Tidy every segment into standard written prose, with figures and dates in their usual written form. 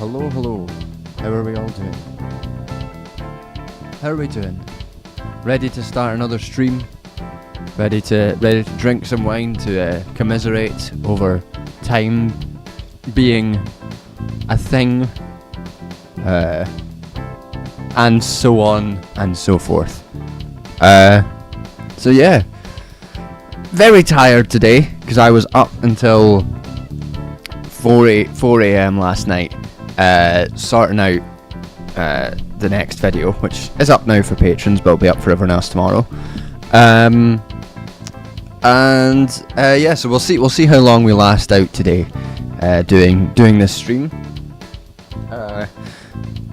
Hello, hello. How are we all doing? How are we doing? Ready to start another stream? Ready to drink some wine to commiserate over time being a thing, and so on and so forth. So yeah, very tired today because I was up until 4 a.m. last night, sorting out the next video, which is up now for patrons, but will be up for everyone else tomorrow. So we'll see how long we last out today, doing this stream.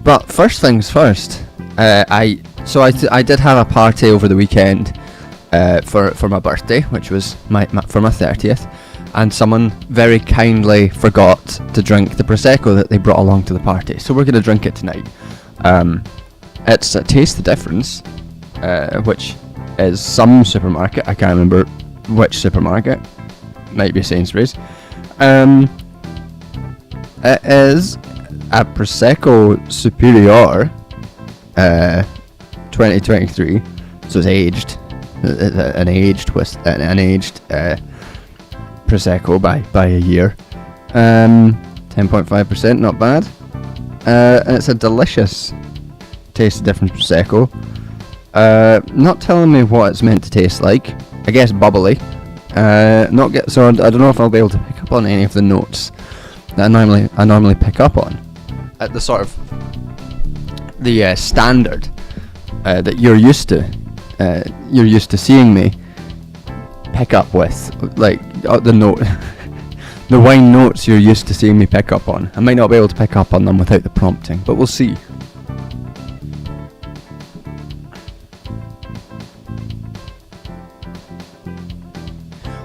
But first things first, I did have a party over the weekend, for my birthday, which was for my 30th, and someone very kindly forgot to drink the prosecco that they brought along to the party. So we're gonna drink it tonight. It's a Taste the Difference, which is some supermarket. I can't remember which supermarket. Might be Sainsbury's. It is a Prosecco Superior 2023, so it's aged. An aged Prosecco by a year. 10.5%, not bad. And it's a delicious Taste the Difference Prosecco. Not telling me what it's meant to taste like. I guess bubbly. So I don't know if I'll be able to pick up on any of the notes that I normally pick up on at the sort of the standard that you're used to seeing me pick up with, like the note, the wine notes you're used to seeing me pick up on. I might not be able to pick up on them without the prompting, but we'll see.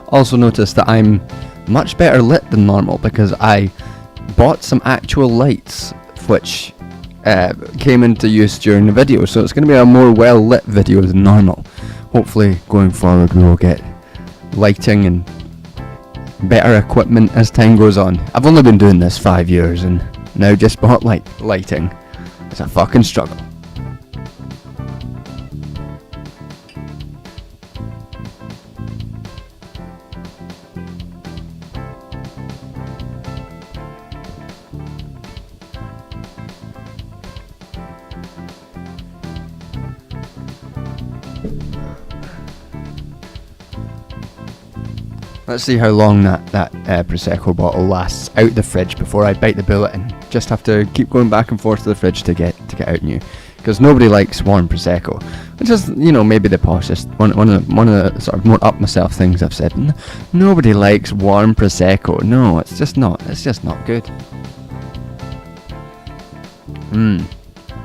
Also notice that I'm much better lit than normal because I bought some actual lights which came into use during the video, so it's going to be a more well lit video than normal. Hopefully going forward we will get lighting and better equipment as time goes on. I've only been doing this 5 years and now just bought lighting. It's a fucking struggle. Let's see how long that Prosecco bottle lasts out the fridge before I bite the bullet and just have to keep going back and forth to the fridge to get out new. Because nobody likes warm Prosecco, which is, maybe the poshest one of the sort of more up myself things I've said. Nobody likes warm Prosecco. No, it's just not good.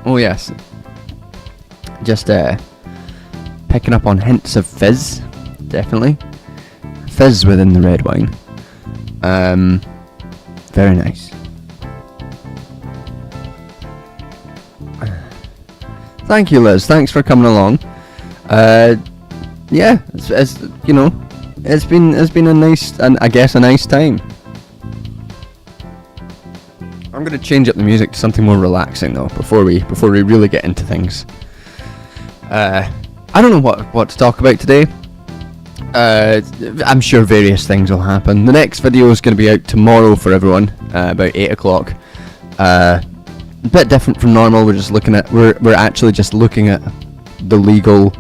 Oh yes. Just picking up on hints of fizz, definitely. Fizz within the red wine. Very nice. Thank you, Liz. Thanks for coming along. Yeah, it's been a nice, and I guess a nice time. I'm gonna change up the music to something more relaxing though before we really get into things. I don't know what to talk about today. I'm sure various things will happen. The next video is going to be out tomorrow for everyone, about 8 o'clock. A bit different from normal. We're actually just looking at the legal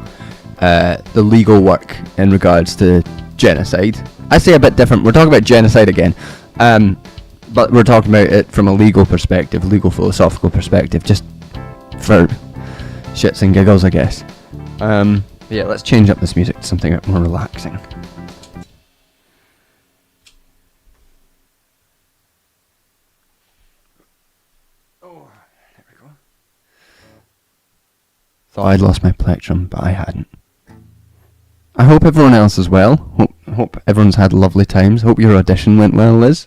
work in regards to genocide. I say a bit different. We're talking about genocide again, but we're talking about it from a legal perspective, legal philosophical perspective, just for shits and giggles, I guess. Yeah, let's change up this music to something more relaxing. Oh, there we go. Thought I'd lost my plectrum, but I hadn't. I hope everyone else as well. Hope everyone's had lovely times. Hope your audition went well, Liz.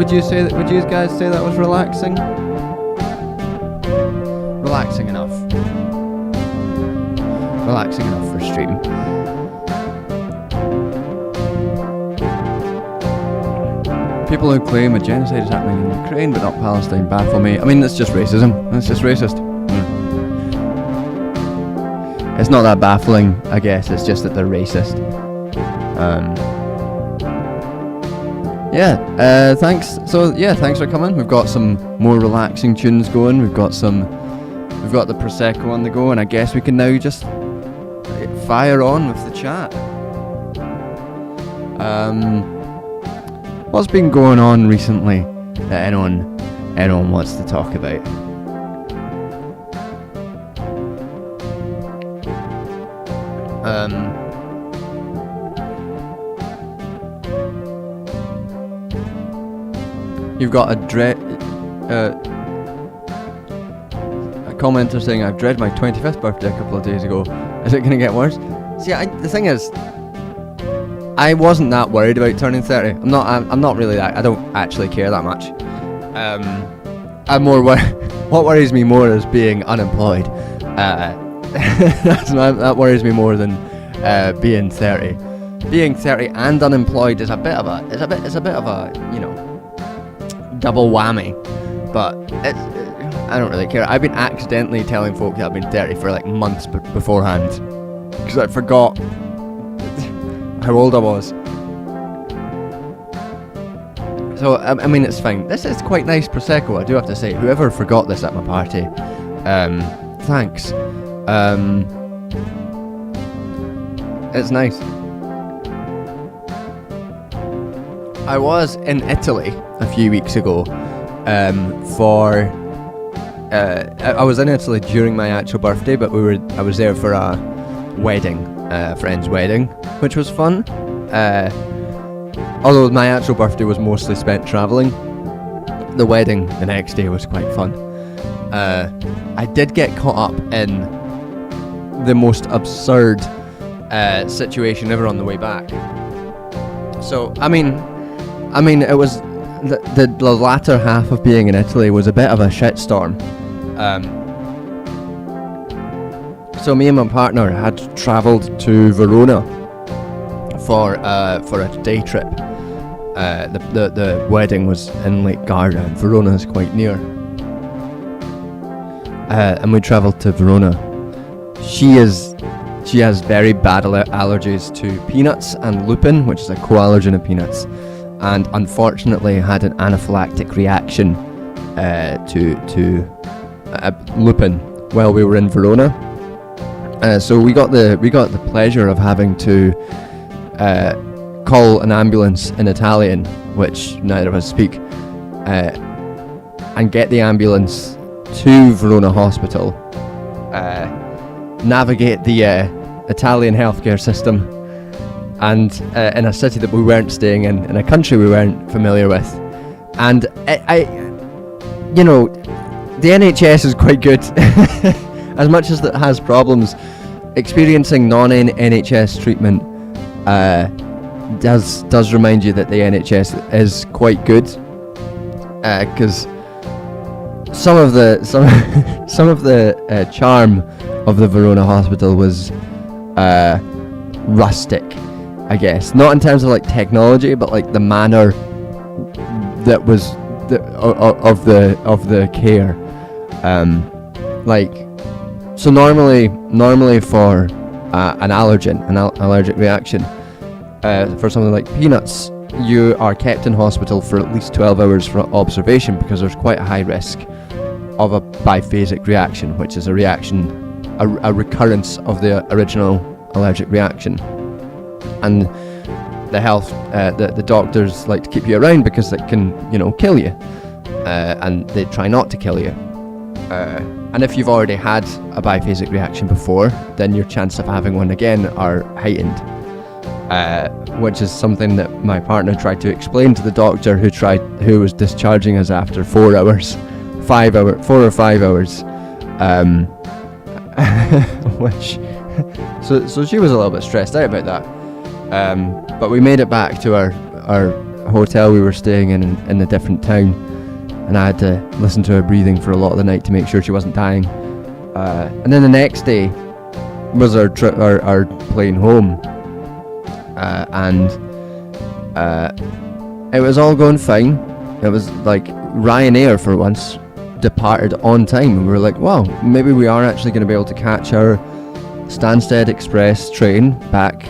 Would you guys say that was relaxing? Relaxing enough. Relaxing enough for stream. People who claim a genocide is happening in Ukraine but not Palestine baffle me. I mean, that's just racism. That's just racist. It's not that baffling, I guess. It's just that they're racist. Thanks. So yeah, thanks for coming. We've got some more relaxing tunes going. We've got the Prosecco on the go, and I guess we can now just fire on with the chat. What's been going on recently that anyone wants to talk about? You've got a commenter saying, I've dread my 25th birthday a couple of days ago. Is it going to get worse? See, the thing is, I wasn't that worried about turning 30. I'm not really that. I don't actually care that much. I'm more what worries me more is being unemployed. That worries me more than being 30. Being 30 and unemployed is a bit of a double whammy. But I don't really care. I've been accidentally telling folk that I've been 30 for like months beforehand because I forgot how old I was. So I mean, it's fine. This is quite nice Prosecco, I do have to say. Whoever forgot this at my party, thanks. It's nice. I was in Italy a few weeks ago I was in Italy during my actual birthday, but I was there for a wedding, friend's wedding, which was fun. Although my actual birthday was mostly spent travelling, the wedding the next day was quite fun. I did get caught up in the most absurd situation ever on the way back. So I mean, it was the latter half of being in Italy was a bit of a shitstorm. So me and my partner had travelled to Verona for a day trip. The wedding was in Lake Garda, and Verona is quite near. And we travelled to Verona. She has very bad allergies to peanuts and lupin, which is a co-allergen of peanuts, and unfortunately had an anaphylactic reaction to lupin while we were in Verona. So we got the pleasure of having to call an ambulance in Italian, which neither of us speak, and get the ambulance to Verona Hospital, navigate the Italian healthcare system, and in a city that we weren't staying in a country we weren't familiar with. And the NHS is quite good. As much as it has problems, experiencing non-NHS treatment does remind you that the NHS is quite good, because some of the charm of the Verona Hospital was rustic, I guess. Not in terms of like technology, but like the manner that was of the care. So normally for an allergic reaction, for something like peanuts, you are kept in hospital for at least 12 hours for observation, because there's quite a high risk of a biphasic reaction, which is a recurrence of the original allergic reaction. And the doctors like to keep you around because it can, kill you, and they try not to kill you. And if you've already had a biphasic reaction before, then your chance of having one again are heightened, which is something that my partner tried to explain to the doctor who was discharging us after 4 or 5 hours, which so she was a little bit stressed out about that. But we made it back to our hotel we were staying in a different town, and I had to listen to her breathing for a lot of the night to make sure she wasn't dying. And then the next day was our plane home, and it was all going fine. It was like Ryanair for once departed on time, and we were like, wow, maybe we are actually going to be able to catch our Stansted Express train back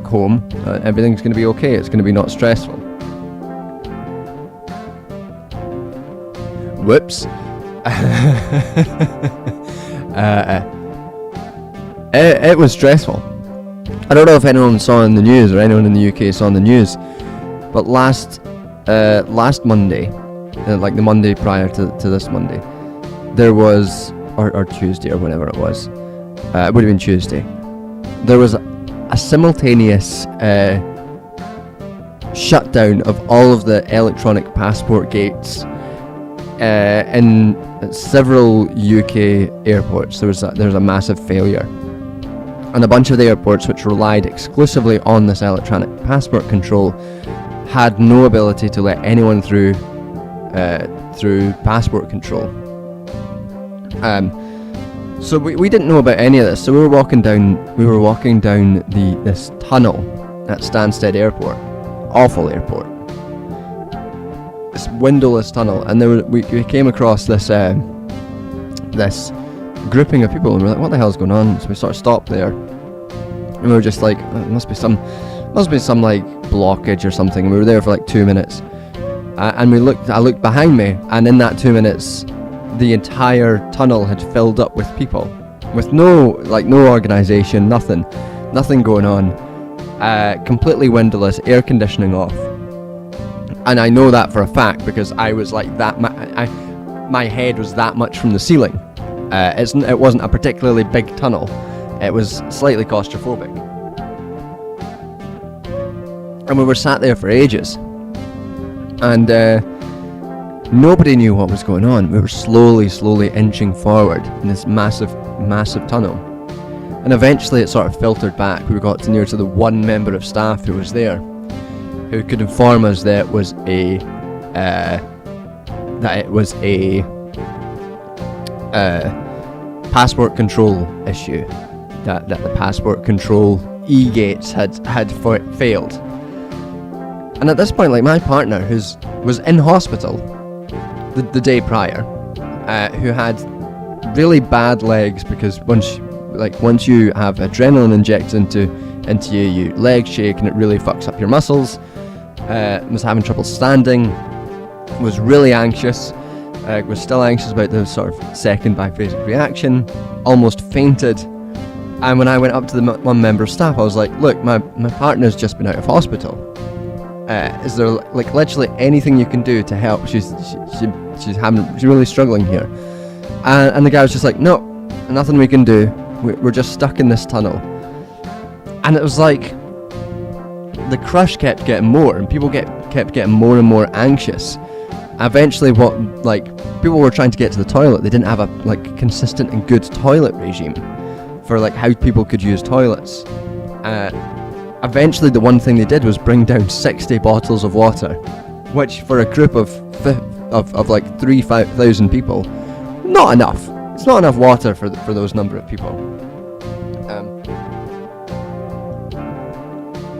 home. Everything's going to be okay. It's going to be not stressful. Whoops. It was stressful. I don't know if anyone saw in the news, or anyone in the UK saw in the news, but last Monday, like the Monday prior to this Monday, there was, or Tuesday or whenever it was, it would have been Tuesday, there was a simultaneous shutdown of all of the electronic passport gates in several UK airports. There was a massive failure, and a bunch of the airports which relied exclusively on this electronic passport control had no ability to let anyone through passport control. So we didn't know about any of this. So we were walking down this tunnel at Stansted Airport, awful airport, this windowless tunnel, and we came across this grouping of people, and we're like, what the hell's going on? So we sort of stopped there, and we were just like, it must be some like blockage or something. And we were there for like 2 minutes, and I looked behind me, and in that 2 minutes, the entire tunnel had filled up with people, with no organisation, nothing going on, completely windowless, air conditioning off. And I know that for a fact because I was like that. My head was that much from the ceiling. It wasn't a particularly big tunnel. It was slightly claustrophobic. And we were sat there for ages, and nobody knew what was going on. We were slowly inching forward in this massive tunnel, and eventually it sort of filtered back. We got near to the one member of staff who was there, who could inform us that it was a passport control issue, that the passport control e-gates had failed. And at this point, like, my partner, who was in hospital the day prior, who had really bad legs, because once you have adrenaline injected into you, your legs shake and it really fucks up your muscles. Was having trouble standing, was really anxious, was still anxious about the sort of second biphasic reaction, almost fainted. And when I went up to the one member of staff, I was like, look, my partner's just been out of hospital. Is there like literally anything you can do to help? She's really struggling here. And the guy was just like, no, nothing we can do. We're just stuck in this tunnel. And it was like, the crush kept getting more, and people kept getting more and more anxious. Eventually, people were trying to get to the toilet. They didn't have a consistent and good toilet regime for how people could use toilets. Eventually, the one thing they did was bring down 60 bottles of water, which for a group of 3,000 people, not enough. It's not enough water for those number of people.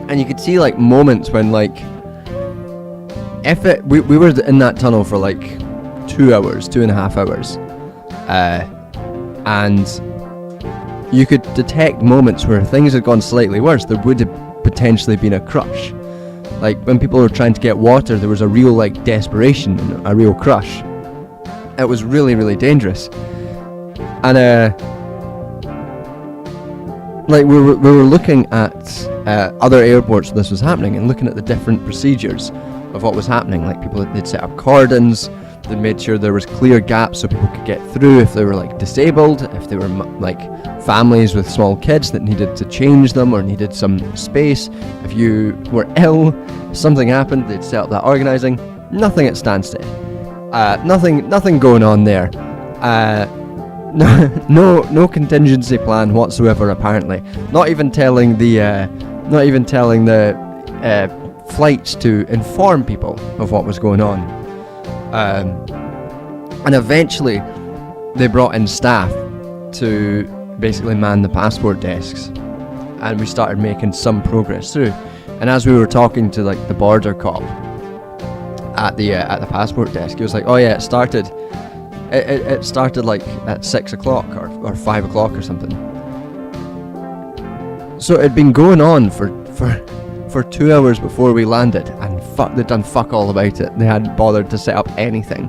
And you could see moments when we were in that tunnel for 2.5 hours, and you could detect moments where things had gone slightly worse. There would have potentially been a crush. When people were trying to get water, there was a real desperation and a real crush. It was really, really dangerous. And we were looking at other airports where this was happening, and looking at the different procedures of what was happening. They'd set up cordons, they made sure there was clear gaps so people could get through if they were disabled, if they were families with small kids that needed to change them or needed some space. If you were ill, if something happened, they'd set up that organising. Nothing at Stansted. Nothing going on there. No contingency plan whatsoever, apparently. Not even telling the flights to inform people of what was going on. And eventually they brought in staff to basically man the passport desks, and we started making some progress through. And as we were talking to like the border cop at the passport desk, he was like, oh yeah, it started like at 6 o'clock or 5 o'clock or something. So it'd been going on for 2 hours before we landed, and they'd done fuck all about it. They hadn't bothered to set up anything.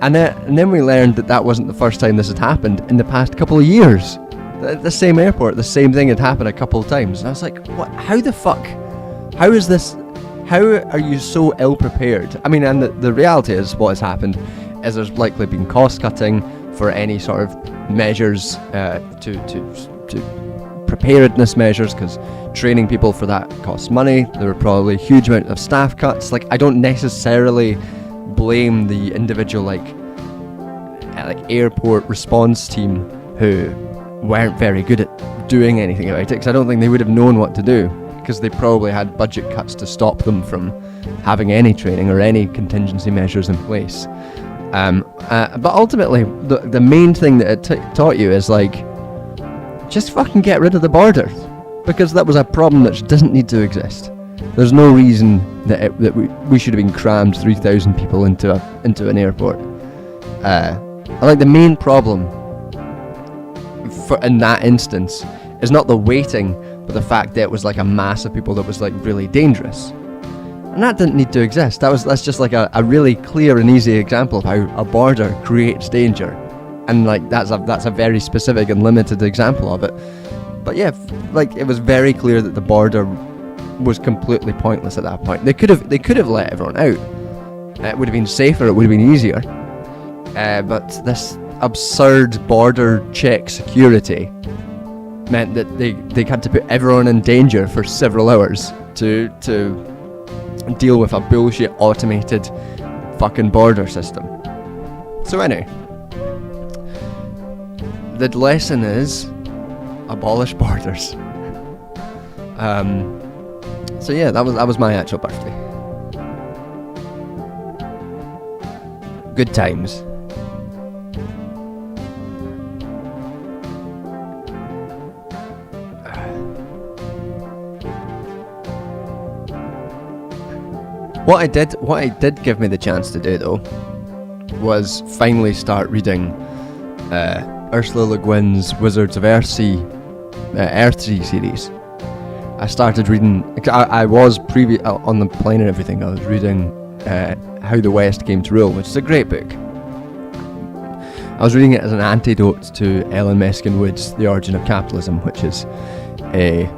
And then we learned that wasn't the first time this had happened in the past couple of years. The same airport, the same thing had happened a couple of times. And I was like, what? How the fuck? How is this? How are you so ill prepared? I mean, and the reality is, what has happened is there's likely been cost cutting for any sort of measures to preparedness measures, because training people for that costs money. There were probably a huge amount of staff cuts. Like, I don't necessarily blame the individual like airport response team who weren't very good at doing anything about it, because I don't think they would have known what to do, because they probably had budget cuts to stop them from having any training or any contingency measures in place. But ultimately, the main thing that it taught you is like, just fucking get rid of the border, because that was a problem that doesn't need to exist. There's no reason that we should have been crammed 3,000 people into an airport. I like the main problem in that instance is not the waiting, but the fact that it was like a mass of people that was like really dangerous, and that didn't need to exist. That's just like a really clear and easy example of how a border creates danger, and like that's a very specific and limited example of it. But yeah, like it was very clear that the border was completely pointless at that point. They could have let everyone out. It would have been safer. It would have been easier. But this absurd border check security meant that they had to put everyone in danger for several hours to deal with a bullshit automated fucking border system. So anyway, the lesson is abolish borders. So yeah, that was my actual birthday. Good times. What I did give me the chance to do though was finally start reading Ursula Le Guin's Wizards of Earthsea series. I started reading. I was on the plane and everything. I was reading How the West Came to Rule, which is a great book. I was reading it as an antidote to Ellen Meskin Wood's The Origin of Capitalism, which is a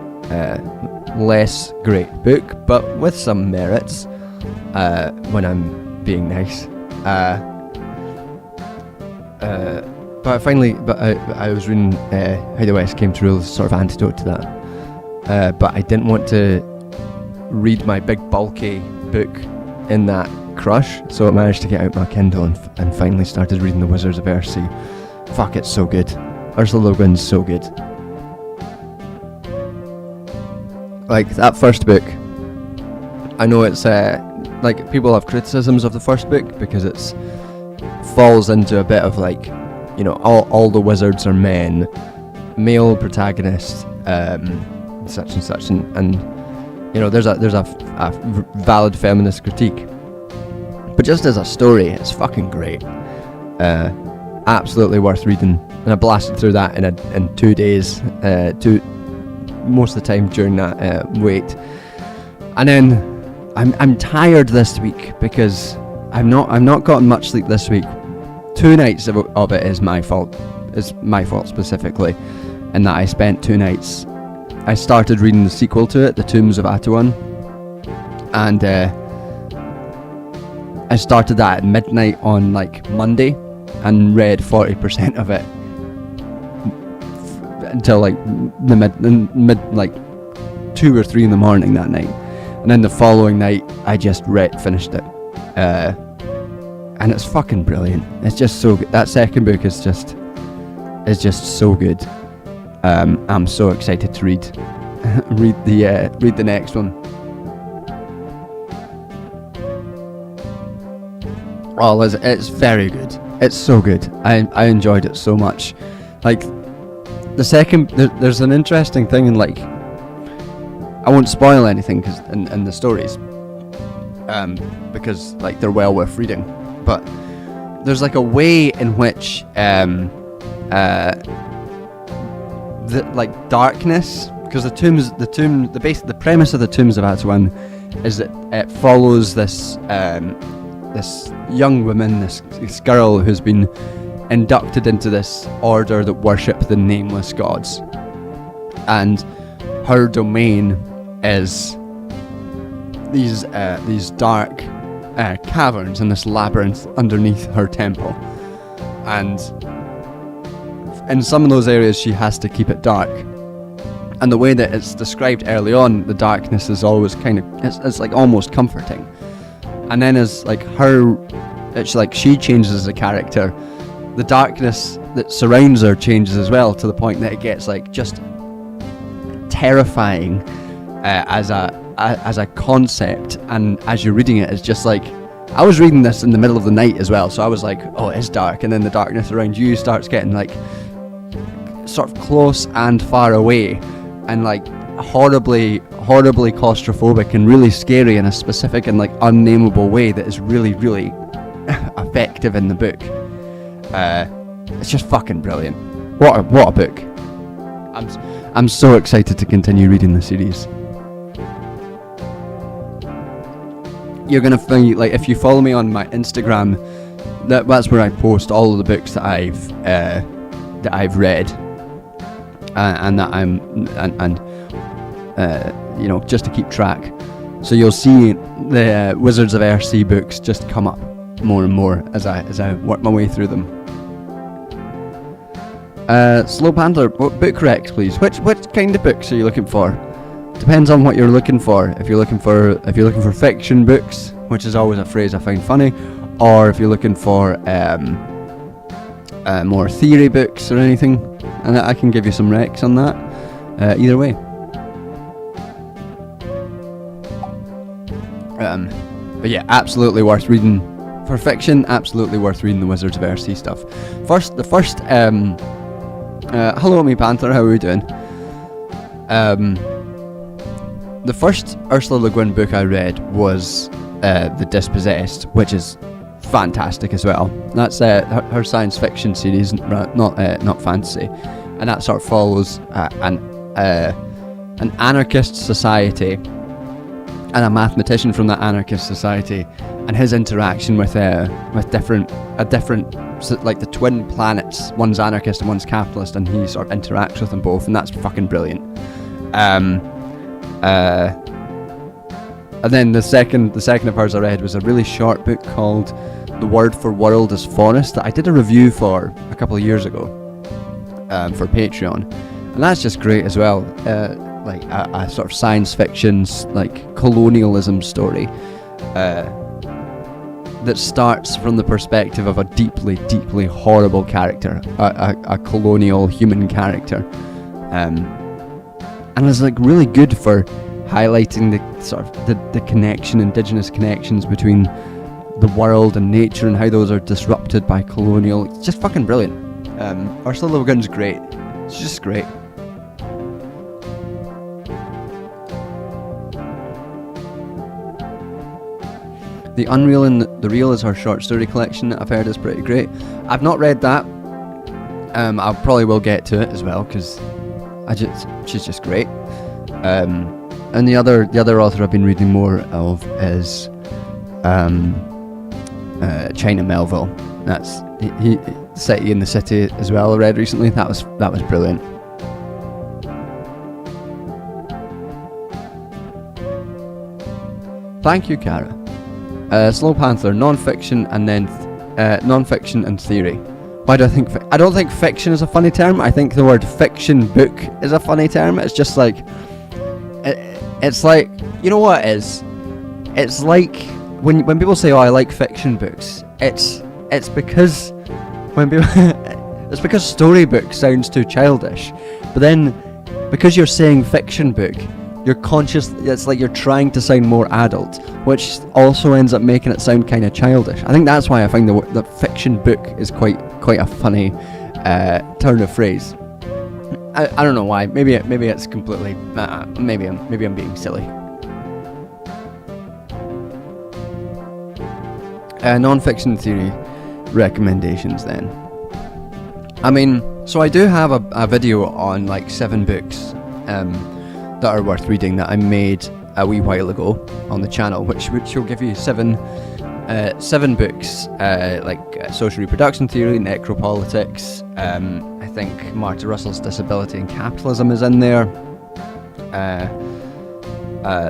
less great book, but with some merits. When I'm being nice. But I was reading How the West Came to Rule as a sort of antidote to that. But I didn't want to read my big bulky book in that crush, so I managed to get out my Kindle and finally started reading The Wizards of Earthsea. Fuck, it's so good. Ursula Le Guin's so good. Like, that first book, I know it's like, people have criticisms of the first book because it's falls into a bit of like, you know, all the wizards are men, male protagonist, such and such, and you know, there's a valid feminist critique. But just as a story, it's fucking great. Absolutely worth reading, and I blasted through that in 2 days. Most of the time during that wait, and then. I'm tired this week because I've not gotten much sleep this week. 2 nights of it is my fault. It's my fault specifically, in that I spent 2 nights. I started reading the sequel to it, The Tombs of Atuan, and I started that at midnight on like Monday, and read 40% of it until like the mid like 2 or 3 in the morning that night. And then the following night, I just finished it. And it's fucking brilliant. It's just so good. That second book is just so good. I'm so excited to read the next one. Oh, it's very good. It's so good. I enjoyed it so much. Like, the second, there's an interesting thing in, like, I won't spoil anything cause in the stories, because, like, they're well worth reading. But there's, like, a way in which the like darkness, because the premise of the Tombs of Atuan is that it follows this young woman, this girl who's been inducted into this order that worship the nameless gods, and her domain is these dark caverns and this labyrinth underneath her temple, and in some of those areas she has to keep it dark. And the way that it's described early on, the darkness is always kind of, it's like almost comforting. And then as like it's like she changes as a character, the darkness that surrounds her changes as well, to the point that it gets like just terrifying as a concept. And as you're reading it, it's just like, I was reading this in the middle of the night as well, so I was like, oh, it's dark, and then the darkness around you starts getting like sort of close and far away, and like horribly claustrophobic and really scary in a specific and like unnameable way that is really, really effective in the book. It's just fucking brilliant. What a book. I'm so excited to continue reading the series. You're gonna find, like, if you follow me on my Instagram, that's where I post all of the books that I've read, and that you know, just to keep track. So you'll see the Wizards of Earthsea books just come up more and more as I work my way through them. Slow Panther, what book recs, please? Which kind of books are you looking for? Depends on what you're looking for. If you're looking for fiction books, which is always a phrase I find funny, or if you're looking for more theory books or anything, and I can give you some recs on that. Either way. But yeah, absolutely worth reading. For fiction, absolutely worth reading the Wizards of Earthsea stuff. Hello, me Panther, how are we doing? The first Ursula Le Guin book I read was The Dispossessed, which is fantastic as well. That's her science fiction series, not fantasy, and that sort of follows an anarchist society and a mathematician from that anarchist society, and his interaction with different like the twin planets. One's anarchist and one's capitalist, and he sort of interacts with them both, and that's fucking brilliant. And then the second of hers I read was a really short book called The Word for World is Forest, that I did a review for a couple of years ago for Patreon, and that's just great as well. Like a sort of science fiction, like colonialism story that starts from the perspective of a deeply, deeply horrible character, a colonial human character, and is like really good for highlighting the sort of the indigenous connections between the world and nature, and how those are disrupted by colonial. It's just fucking brilliant. Ursula Le Guin's great. She's just great. The Unreal and the Real is her short story collection that I've heard is pretty great. I've not read that. I probably will get to it as well, because she's just great. And the other author I've been reading more of is China Melville. That's he City in the City as well. I read recently. That was brilliant. Thank you, Cara. Slow Panther, non-fiction, and then non-fiction and theory. Why do I think? I don't think fiction is a funny term. I think the word fiction book is a funny term. It's just like, it's like, you know what it is? It's like when people say, "Oh, I like fiction books." It's because when people it's because storybooks sounds too childish. But then, because you're saying fiction book, you're conscious. It's like you're trying to sound more adult, which also ends up making it sound kind of childish. I think that's why I find the fiction book is quite a funny turn of phrase. I don't know why. Maybe it's completely. Maybe I'm being silly. Non-fiction theory recommendations then. I mean, so I do have a video on like 7 books that are worth reading that I made a wee while ago on the channel, which will give you 7 books like social reproduction theory, necropolitics. I think Martha Russell's Disability and Capitalism is in there.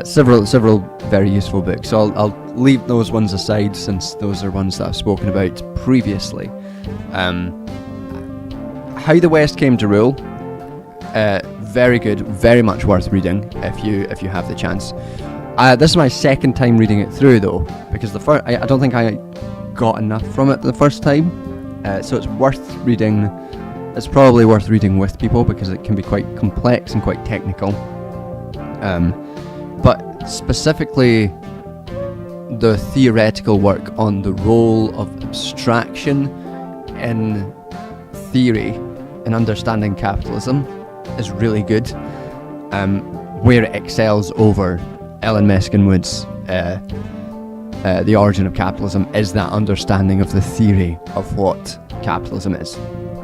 Several very useful books. So I'll leave those ones aside since those are ones that I've spoken about previously. How the West Came to Rule, very good, very much worth reading if you have the chance. This is my second time reading it through though, because the first I don't think I got enough from it the first time, so it's worth reading. It's probably worth reading with people because it can be quite complex and quite technical. But specifically the theoretical work on the role of abstraction in theory in understanding capitalism is really good, where it excels over Ellen Meskin-Wood's The Origin of Capitalism is that understanding of the theory of what capitalism is.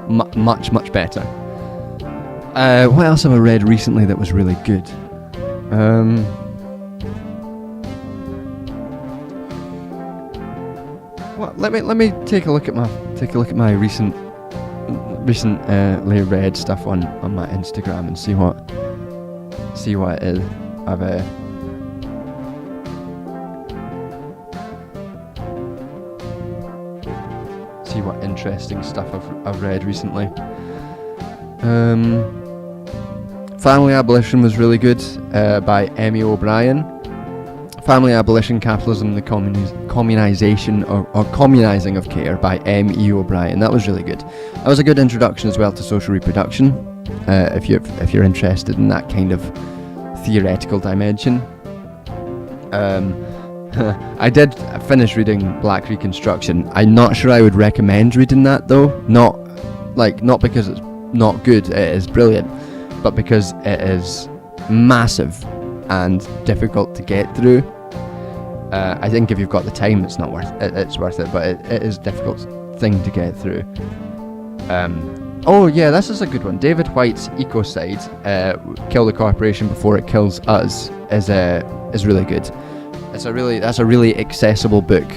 Much better. What else have I read recently that was really good? Well, let me take a look at my recently read stuff on my Instagram and see what it is. I've see what interesting stuff I've read recently. Family Abolition was really good, by Emmy O'Brien. Family Abolition, Capitalism, the Communization or Communizing of Care by M.E. O'Brien. That was really good. That was a good introduction as well to social reproduction, if you're interested in that kind of theoretical dimension. I did finish reading Black Reconstruction. I'm not sure I would recommend reading that though. Not because it's not good, it is brilliant, but because it is massive and difficult to get through. I think if you've got the time, it's worth it, but it is a difficult thing to get through. Oh yeah, this is a good one. David White's Ecocide, Kill the Corporation Before It Kills Us, is really good. That's a really accessible book,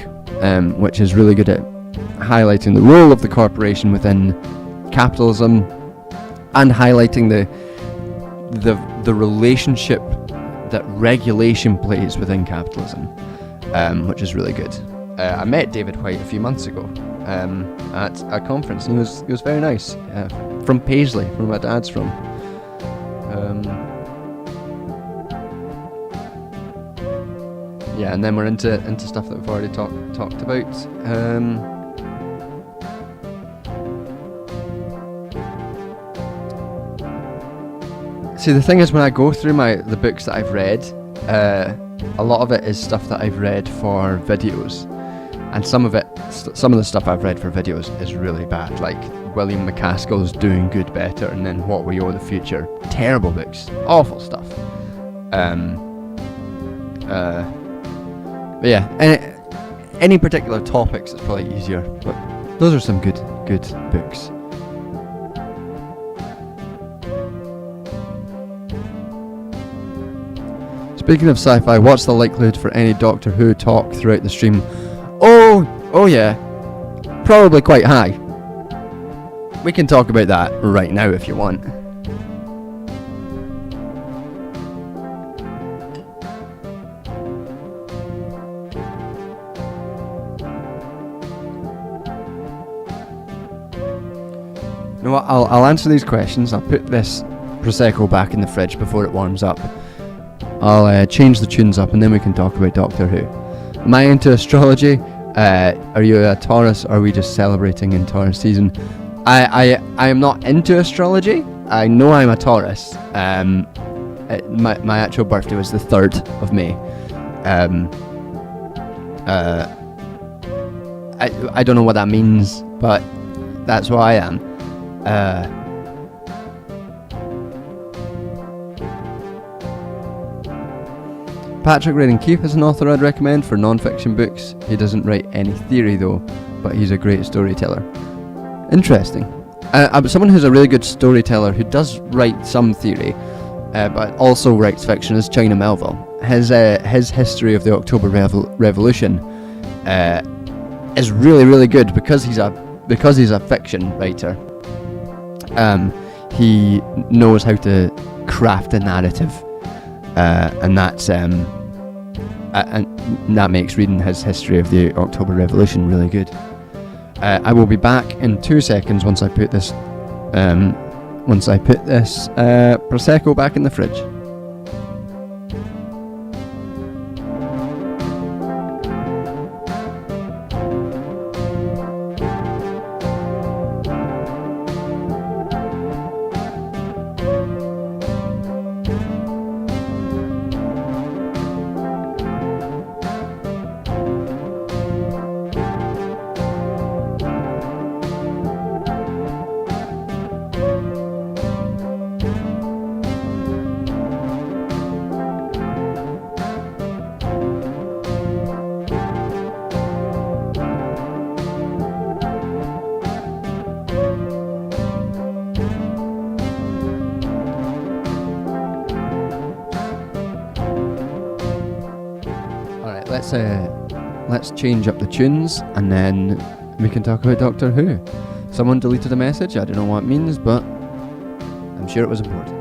which is really good at highlighting the role of the corporation within capitalism and highlighting the relationship that regulation plays within capitalism, which is really good. I met David White a few months ago at a conference, and he was very nice. From Paisley, where my dad's from. Yeah, and then we're into stuff that we've already talked about. See, the thing is, when I go through the books that I've read, a lot of it is stuff that I've read for videos, and some of the stuff I've read for videos is really bad. Like William McCaskill's Doing Good Better, and then What We Owe the Future. Terrible books, awful stuff. But yeah, any particular topics is probably easier, but those are some good books. Speaking of sci-fi, what's the likelihood for any Doctor Who talk throughout the stream? Oh yeah, probably quite high. We can talk about that right now if you want. You know what, I'll answer these questions. I'll put this Prosecco back in the fridge before it warms up. I'll change the tunes up and then we can talk about Doctor Who. Am I into astrology? Are you a Taurus, or are we just celebrating in Taurus season? I am not into astrology. I know I'm a Taurus. my actual birthday was the 3rd of May. I don't know what that means, but that's what I am. Patrick Radden Keefe is an author I'd recommend for non-fiction books. He doesn't write any theory though, but he's a great storyteller. Interesting. Someone who's a really good storyteller who does write some theory, but also writes fiction is China Melville. His history of the October Revolution is really, really good because he's a fiction writer. He knows how to craft a narrative, and that makes reading his history of the October Revolution really good. I will be back in 2 seconds once I put this prosecco back in the fridge. Let's change up the tunes and then we can talk about Doctor Who. Someone deleted a message, I don't know what it means, but I'm sure it was important.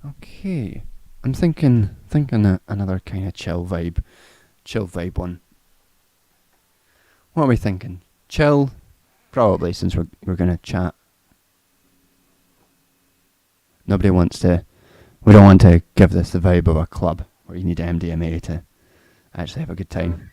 Okay, I'm thinking another kind of chill vibe one. What are we thinking? Chill? Probably, since we're gonna chat. We don't want to give this the vibe of a club where you need MDMA to actually have a good time.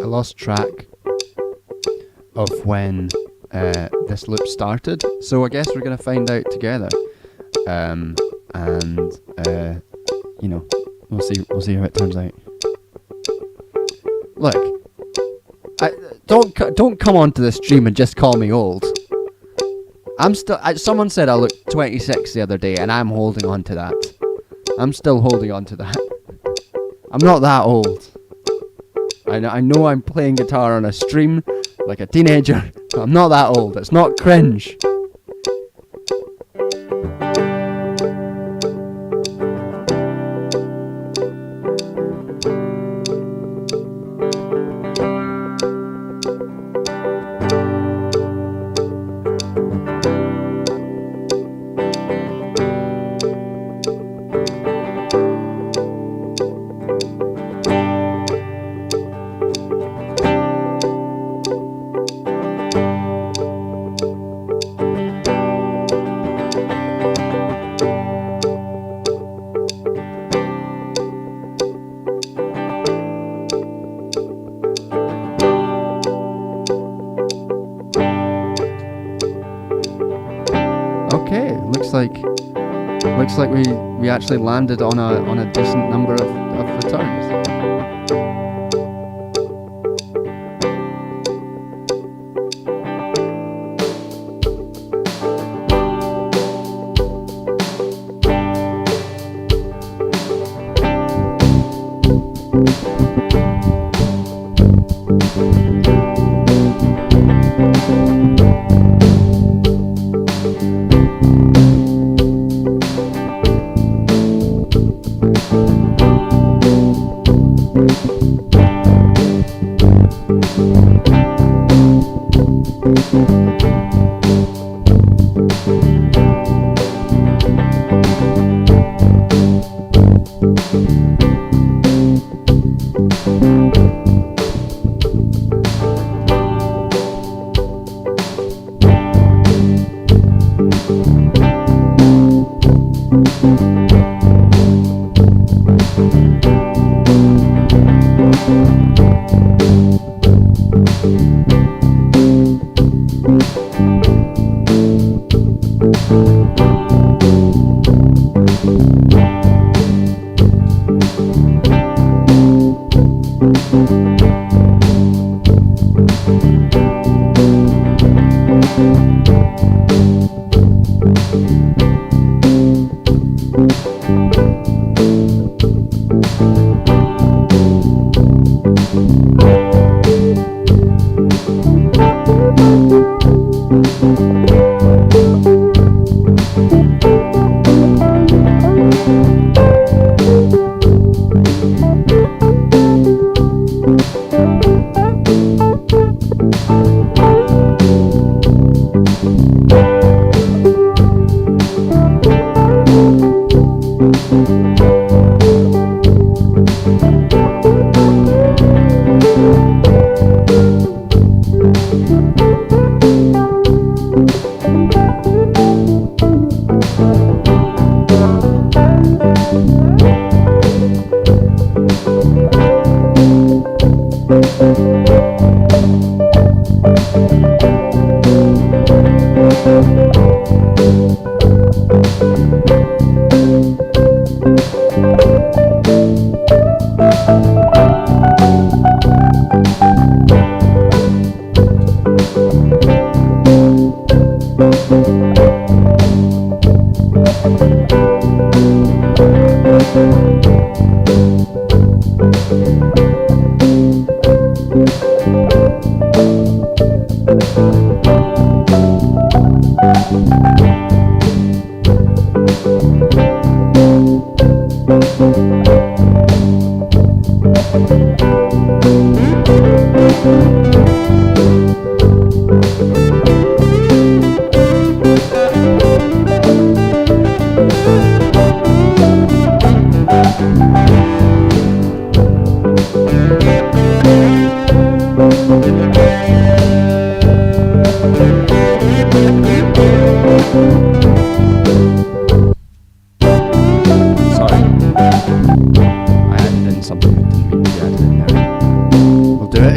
lost track of when this loop started. So I guess we're gonna find out together. You know, we'll see how it turns out. Look, don't come onto the stream and just call me old. I'm still. Someone said I looked 26 the other day, and I'm holding on to that. I'm still holding on to that. I'm not that old. I know I'm playing guitar on a stream like a teenager, but I'm not that old. It's not cringe. Looks like we actually landed on a decent number of returns.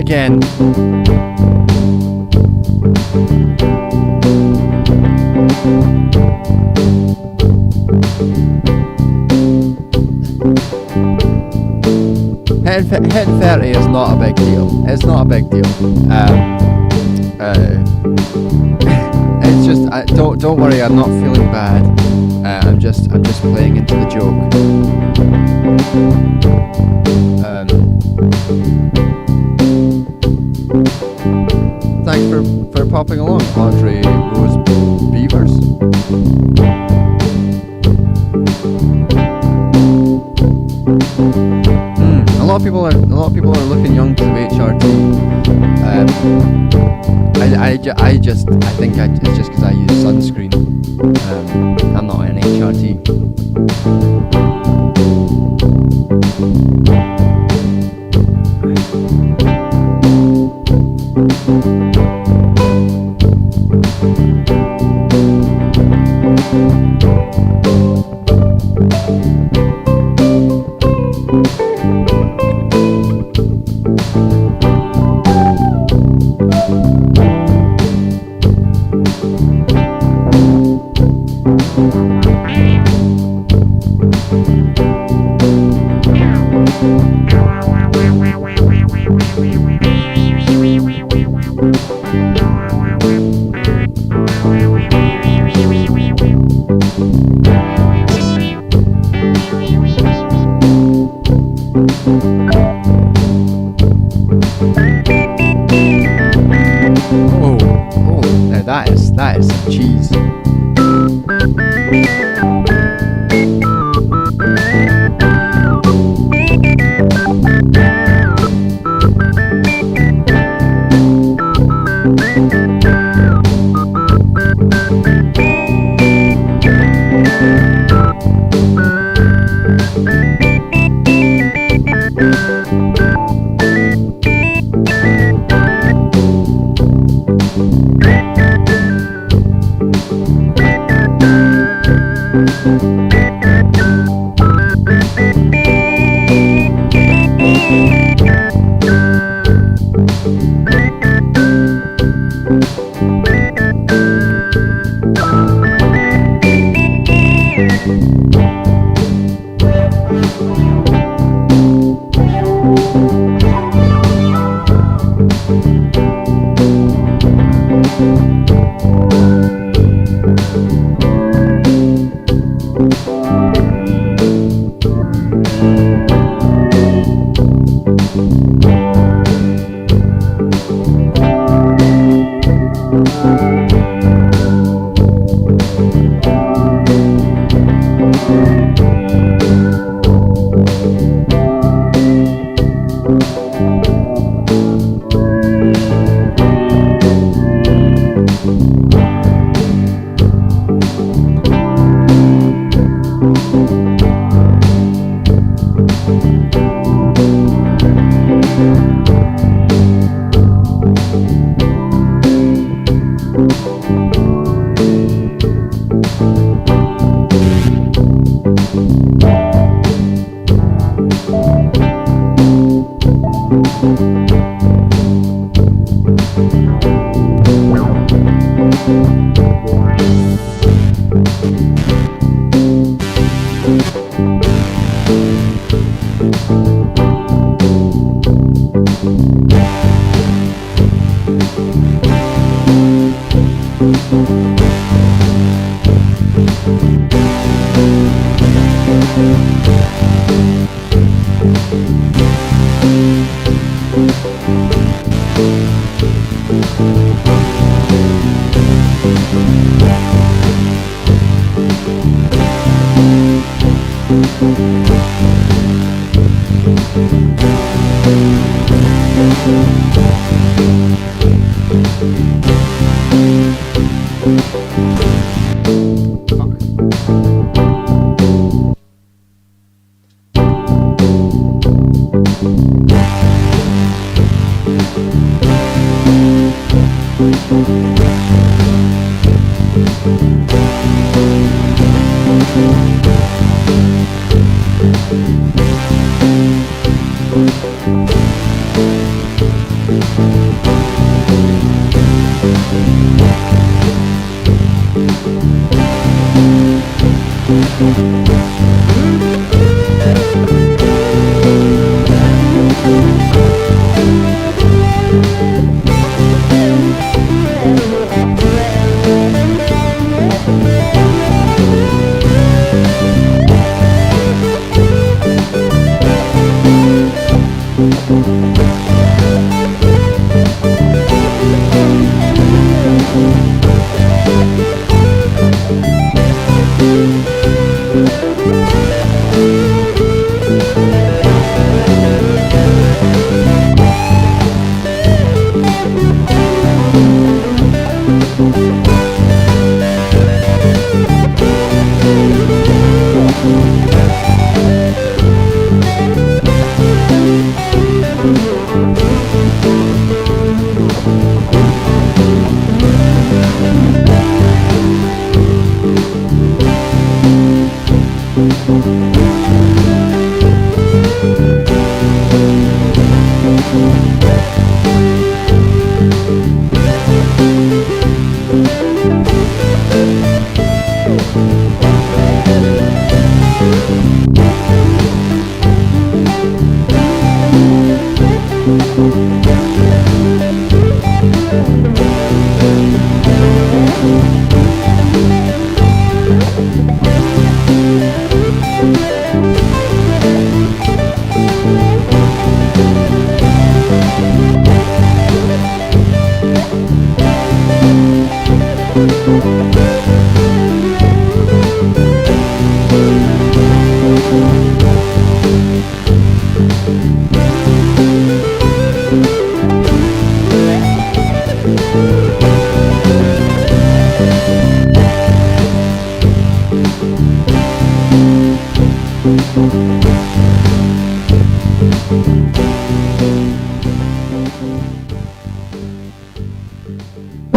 again. Hitting 30 is not a big deal. It's not a big deal. It's just don't worry. I'm not feeling bad. I'm just playing into the joke. Thanks for popping along, Audrey Rose Beavers. A lot of people are looking young to the HRT. I think it's just because I use sunscreen. I'm not an HRT. That is some cheese.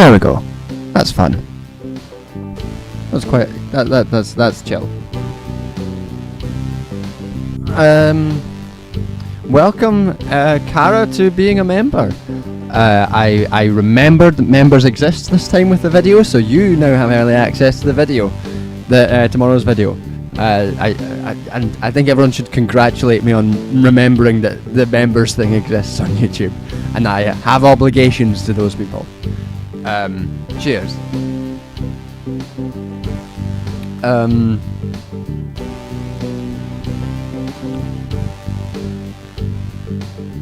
There we go. That's fun. That's quite. That's chill. Welcome, Kara, to being a member. I remembered that members exist this time with the video, so you now have early access to the video, tomorrow's video. I think everyone should congratulate me on remembering that the members thing exists on YouTube, and I have obligations to those people. Cheers.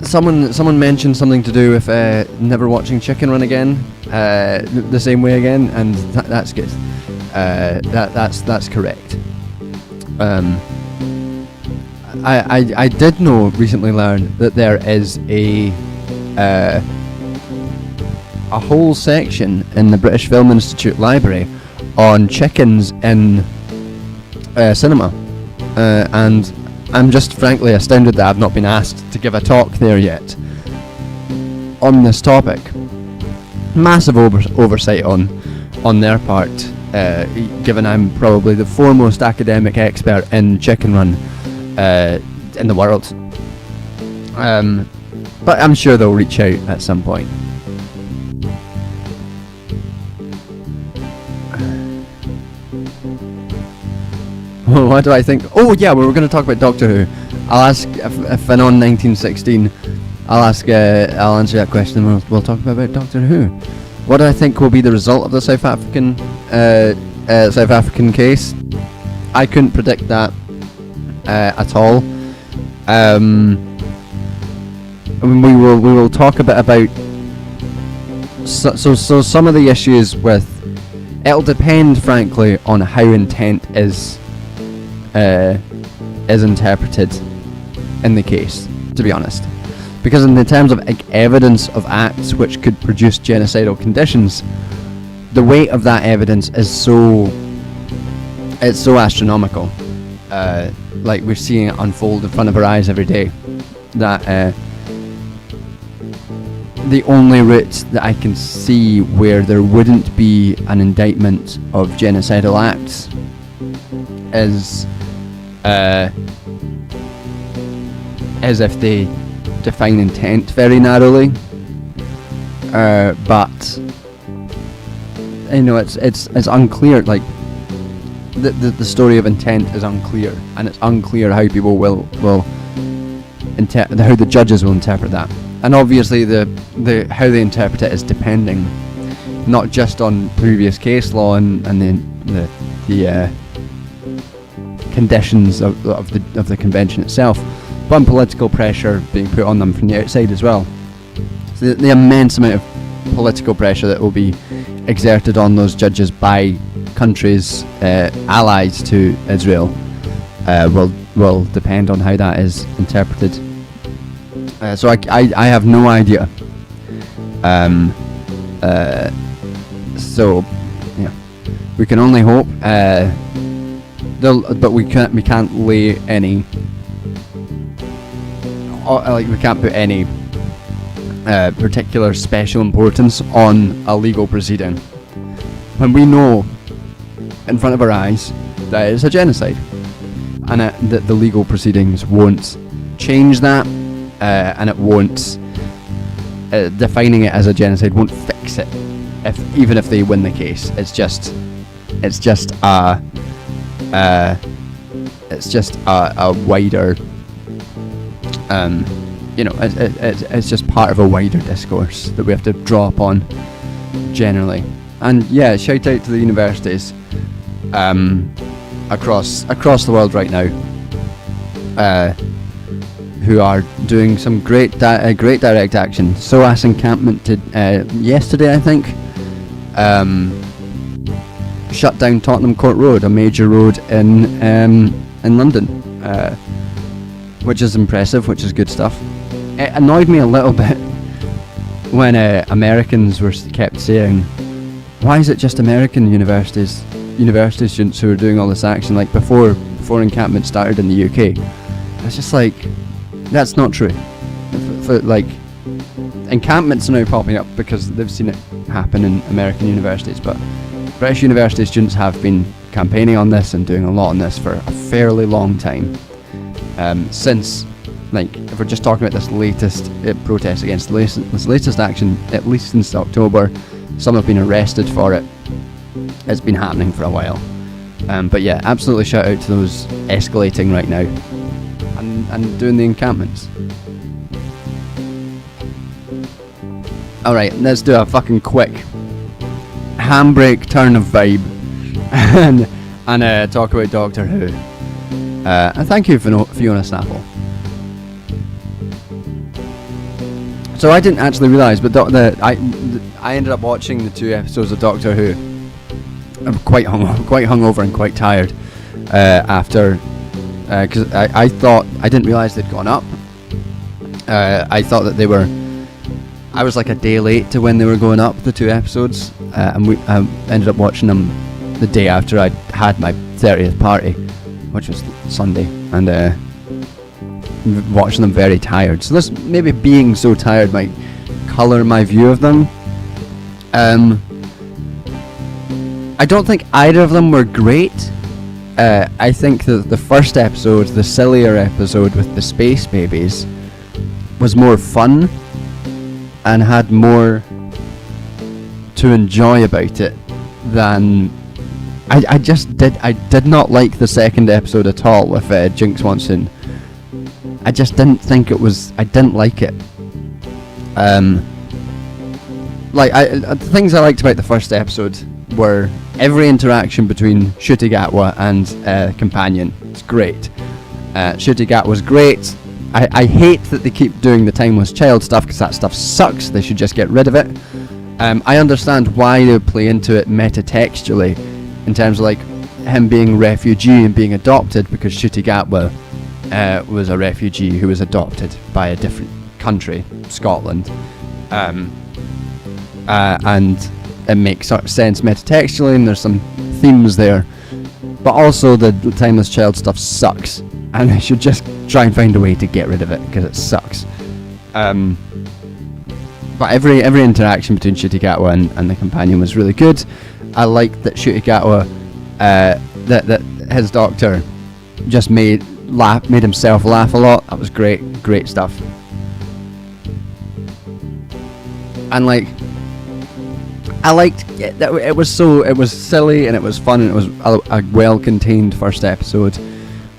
Someone mentioned something to do with never watching Chicken Run again, the same way again, and that's good. That's correct. I did recently learn that there is a whole section in the British Film Institute library on chickens in cinema, and I'm just frankly astounded that I've not been asked to give a talk there yet on this topic. Massive oversight on their part, given I'm probably the foremost academic expert in Chicken Run in the world. But I'm sure they'll reach out at some point. What do I think? Oh yeah, we were going to talk about Doctor Who. I'll ask if I'm on 1916. I'll answer that question. We'll talk about Doctor Who. What do I think will be the result of the South African case? I couldn't predict that at all. We will talk a bit about so some of the issues with. It'll depend, frankly, on how intent is interpreted in the case, to be honest, because in the terms of evidence of acts which could produce genocidal conditions, the weight of that evidence is so astronomical. Like we're seeing it unfold in front of our eyes every day, that the only route that I can see where there wouldn't be an indictment of genocidal acts is if they define intent very narrowly, but you know, it's unclear. Like the story of intent is unclear, and it's unclear how people will how the judges will interpret that. And obviously the how they interpret it is depending not just on previous case law and the conditions of the convention itself, but on political pressure being put on them from the outside as well. So the immense amount of political pressure that will be exerted on those judges by countries allies to Israel will depend on how that is interpreted. So I have no idea. So yeah, we can only hope. But we can't lay any. We can't put any particular special importance on a legal proceeding when we know in front of our eyes that it's a genocide, and that the legal proceedings won't change that, and it won't defining it as a genocide won't fix it. Even if they win the case, it's just a wider It's just part of a wider discourse that we have to draw upon generally. And yeah, shout out to the universities across the world right now who are doing some great direct action. SOAS encampment did yesterday, I think, shut down Tottenham Court Road, a major road in London, which is impressive, which is good stuff. It annoyed me a little bit when Americans were kept saying, why is it just American university students who are doing all this action, like before encampment started in the UK? It's just like, that's not true. Like, encampments are now popping up because they've seen it happen in American universities, but British university students have been campaigning on this and doing a lot on this for a fairly long time. Since, like, if we're just talking about this latest protest against this latest action, at least since October, some have been arrested for it. It's been happening for a while. But yeah, absolutely shout out to those escalating right now and doing the encampments. Alright, let's do a fucking quick handbrake turn of vibe and talk about Doctor Who. And thank you, Fiona Snapple. So I didn't actually realise, but I ended up watching the 2 episodes of Doctor Who. I'm quite hungover and quite tired after, because I thought, I didn't realise they'd gone up. I thought that I was like a day late to when they were going up, the 2 episodes, and we ended up watching them the day after I'd had my 30th party, which was Sunday, and watching them very tired. So this, maybe being so tired might colour my view of them. I don't think either of them were great. I think that the first episode, the sillier episode with the space babies, was more fun and had more to enjoy about it than I did not like the second episode at all with Jinx Monsoon. I just didn't think it was, I didn't like it. The things I liked about the first episode were every interaction between Ncuti Gatwa and Companion. It's great. Ncuti Gatwa's great. I hate that they keep doing the Timeless Child stuff, because that stuff sucks. They should just get rid of it. I understand why they would play into it metatextually, in terms of like him being a refugee and being adopted, because Ncuti Gatwa was a refugee who was adopted by a different country, Scotland, and it makes sort of sense metatextually, and there's some themes there. But also the Timeless Child stuff sucks, and they should just try and find a way to get rid of it, because it sucks. But every interaction between Ncuti Gatwa and the Companion was really good. I liked that Ncuti Gatwa, that his doctor just made himself laugh a lot. That was great stuff. And like, I liked it, that it was silly and it was fun, and it was a well-contained first episode.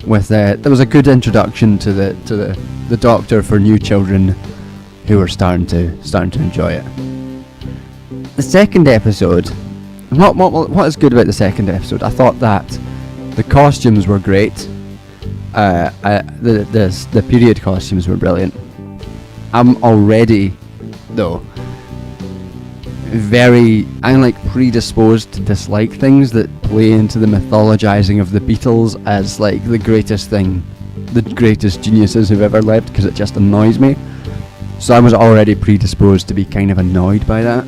With there was a good introduction to the Doctor for new children who were starting to enjoy it. The second episode, what is good about the second episode? I thought that the costumes were great. The period costumes were brilliant. I'm already, though, I'm like predisposed to dislike things that play into the mythologizing of the Beatles as like the greatest geniuses who've ever lived, because it just annoys me. So I was already predisposed to be kind of annoyed by that.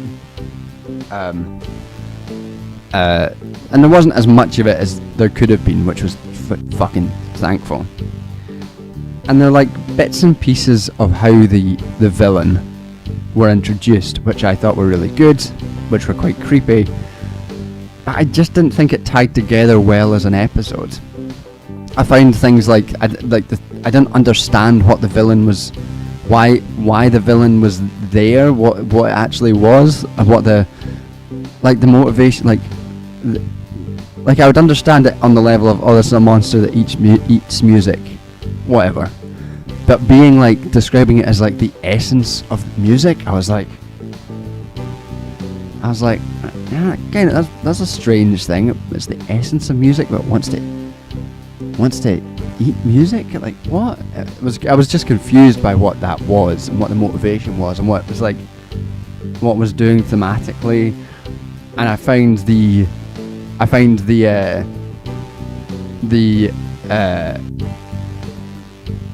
And there wasn't as much of it as there could have been, which was fucking thankful. And they're like bits and pieces of how the villain were introduced, which I thought were really good, which were quite creepy. But I just didn't think it tied together well as an episode. I found things like I didn't understand what the villain was, why the villain was there, what it actually was, and what the motivation, like I would understand it on the level of, oh, this is a monster that eats music, whatever. but being like describing it as like the essence of music, I was like, yeah, kind of that's a strange thing. It's the essence of music, but wants to eat music. Like what? I was just confused by what that was and what the motivation was and what it was like, what was doing thematically. And I find the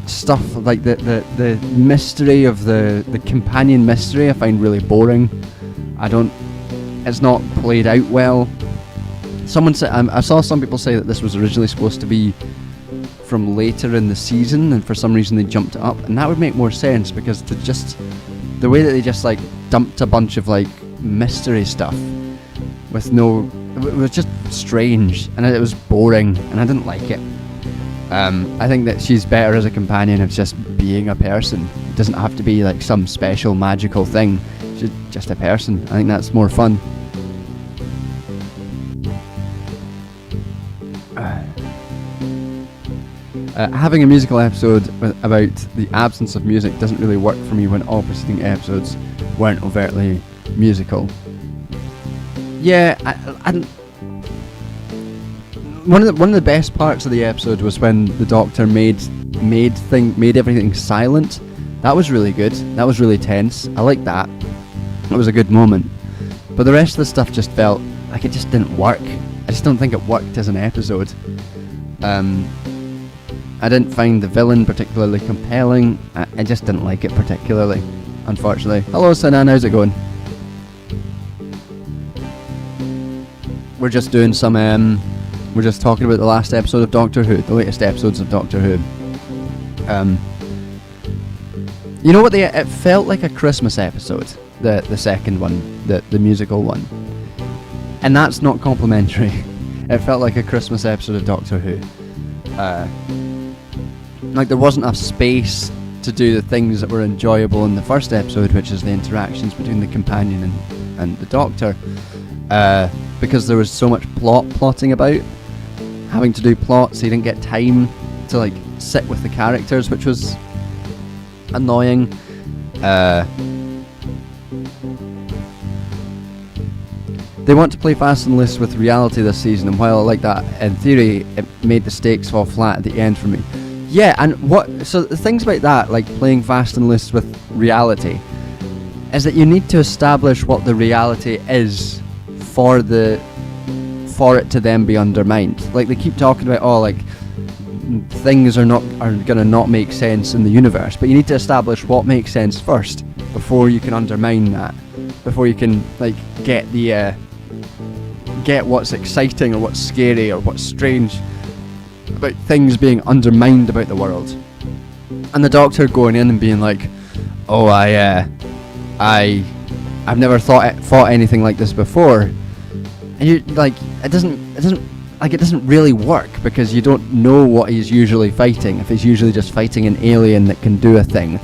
stuff like the mystery of the companion mystery I find really boring. It's not played out well. Someone said, I saw some people say that this was originally supposed to be from later in the season, and for some reason they jumped it up, and that would make more sense because the way that they just like dumped a bunch of like mystery stuff with it was just strange, and it was boring, and I didn't like it. I think that she's better as a companion of just being a person. It doesn't have to be like some special magical thing. She's just a person. I think that's more fun. Having a musical episode about the absence of music doesn't really work for me when all preceding episodes weren't overtly musical. Yeah, one of the best parts of the episode was when the Doctor made everything silent. That was really good. That was really tense. I liked that. It was a good moment. But the rest of the stuff just felt like it just didn't work. I just don't think it worked as an episode. I didn't find the villain particularly compelling. I just didn't like it particularly, unfortunately. Hello, Sinan, how's it going? We're just doing some, we're just talking about the last episode of Doctor Who, the latest episodes of Doctor Who. You know what, it felt like a Christmas episode, the second one, the musical one. And that's not complimentary. It felt like a Christmas episode of Doctor Who. Like there wasn't enough space to do the things that were enjoyable in the first episode, which is the interactions between the companion and the Doctor, because there was so much plotting about, having to do plots, so you didn't get time to like sit with the characters, which was annoying. They want to play fast and loose with reality this season, and while I like that, in theory, it made the stakes fall flat at the end for me. Yeah, and so the things about that, like playing fast and loose with reality, is that you need to establish what the reality is for it to then be undermined. Like they keep talking about, like things are gonna not make sense in the universe, but you need to establish what makes sense first before you can undermine that, before you can like get what's exciting or what's scary or what's strange about things being undermined about the world. And the Doctor going in and being like, oh, I've never fought anything like this before, and you like it doesn't really work because you don't know what he's usually fighting. If he's usually just fighting an alien that can do a thing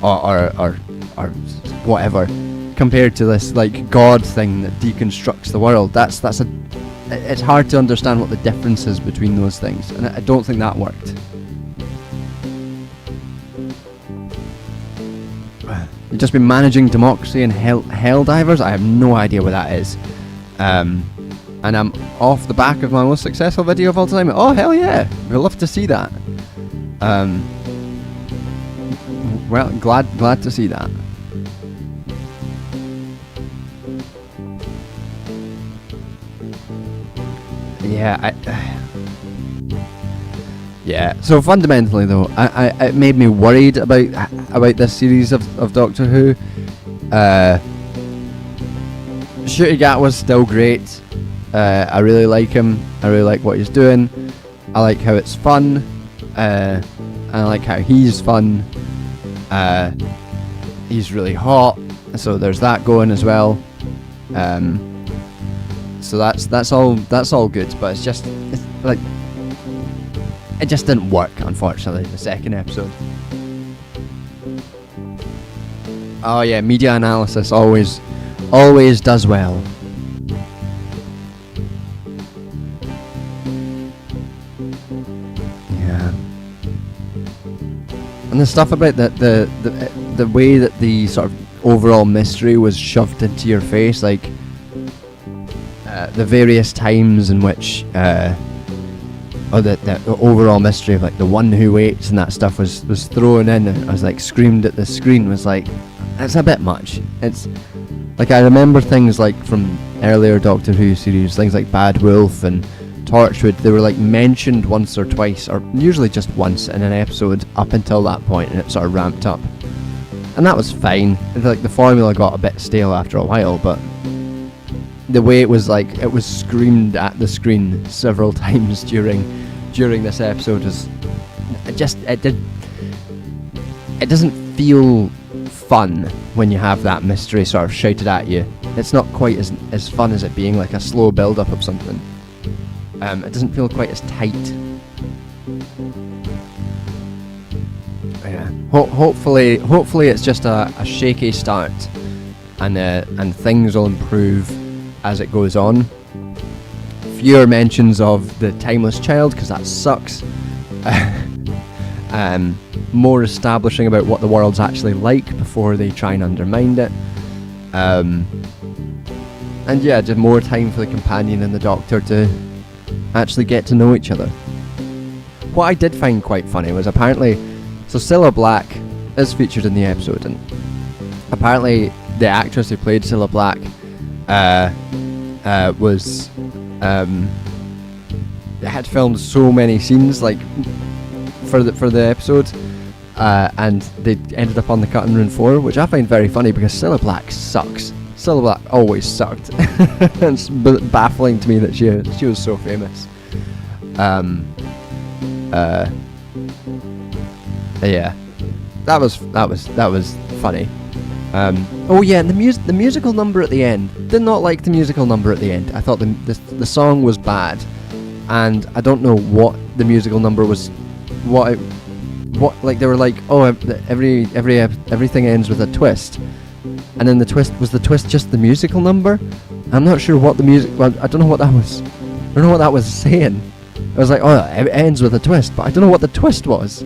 or whatever, compared to this like god thing that deconstructs the world, it's hard to understand what the difference is between those things, and I don't think that worked. You've just been managing democracy and hell divers. I have no idea what that is, and I'm off the back of my most successful video of all time. Oh hell yeah, we'd love to see that. Well, glad to see that. Yeah, so fundamentally though, it made me worried about this series of Doctor Who. Ncuti Gatwa's still great. I really like him. I really like what he's doing. I like how it's fun. And I like how he's fun. He's really hot, so there's that going as well. So that's all good, but it's like it just didn't work, unfortunately, the second episode. Oh yeah, media analysis always does well. Yeah. And the stuff about the way that the sort of overall mystery was shoved into your face, like the various times in which, or the overall mystery of like the one who waits and that stuff was thrown in, and I was like screamed at the screen, was like, it's a bit much. It's like, I remember things like from earlier Doctor Who series, things like Bad Wolf and Torchwood, they were like mentioned once or twice, or usually just once in an episode up until that point, and it sort of ramped up. And that was fine. Like, the formula got a bit stale after a while, but the way it was like, it was screamed at the screen several times during this episode is it doesn't feel fun when you have that mystery sort of shouted at you. It's not quite as fun as it being like a slow build up of something. It doesn't feel quite as tight. Yeah. Hopefully it's just a shaky start, and things will improve as it goes on. Fewer mentions of the Timeless Child, because that sucks. More establishing about what the world's actually like before they try and undermine it. And yeah, just more time for the companion and the Doctor to actually get to know each other. What I did find quite funny was, apparently, so Cilla Black is featured in the episode, and apparently the actress who played Cilla Black had filmed so many scenes like for the episode, and they ended up on the cutting room floor, which I find very funny because Cilla Black sucks. Cilla Black always sucked. It's baffling to me that she was so famous. Yeah, that was funny. Oh yeah, and the musical number at the end. Did not like the musical number at the end. I thought the song was bad, and I don't know what the musical number was. What like they were like, oh, everything ends with a twist. And then the twist just the musical number? I'm not sure what the music. Well, I don't know what that was. I don't know what that was saying. I was like, oh, it ends with a twist, but I don't know what the twist was,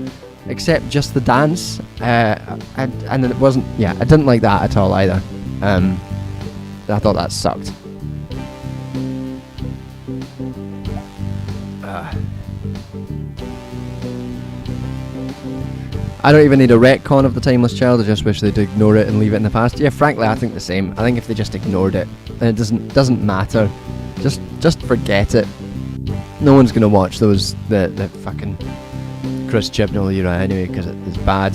except just the dance. And then it wasn't. Yeah, I didn't like that at all either. I thought that sucked. I don't even need a retcon of the Timeless Child. I just wish they'd ignore it and leave it in the past. Yeah, frankly, I think the same. I think if they just ignored it, then it doesn't matter. Just forget it. No one's gonna watch the fucking Chris Chibnall era anyway because it's bad.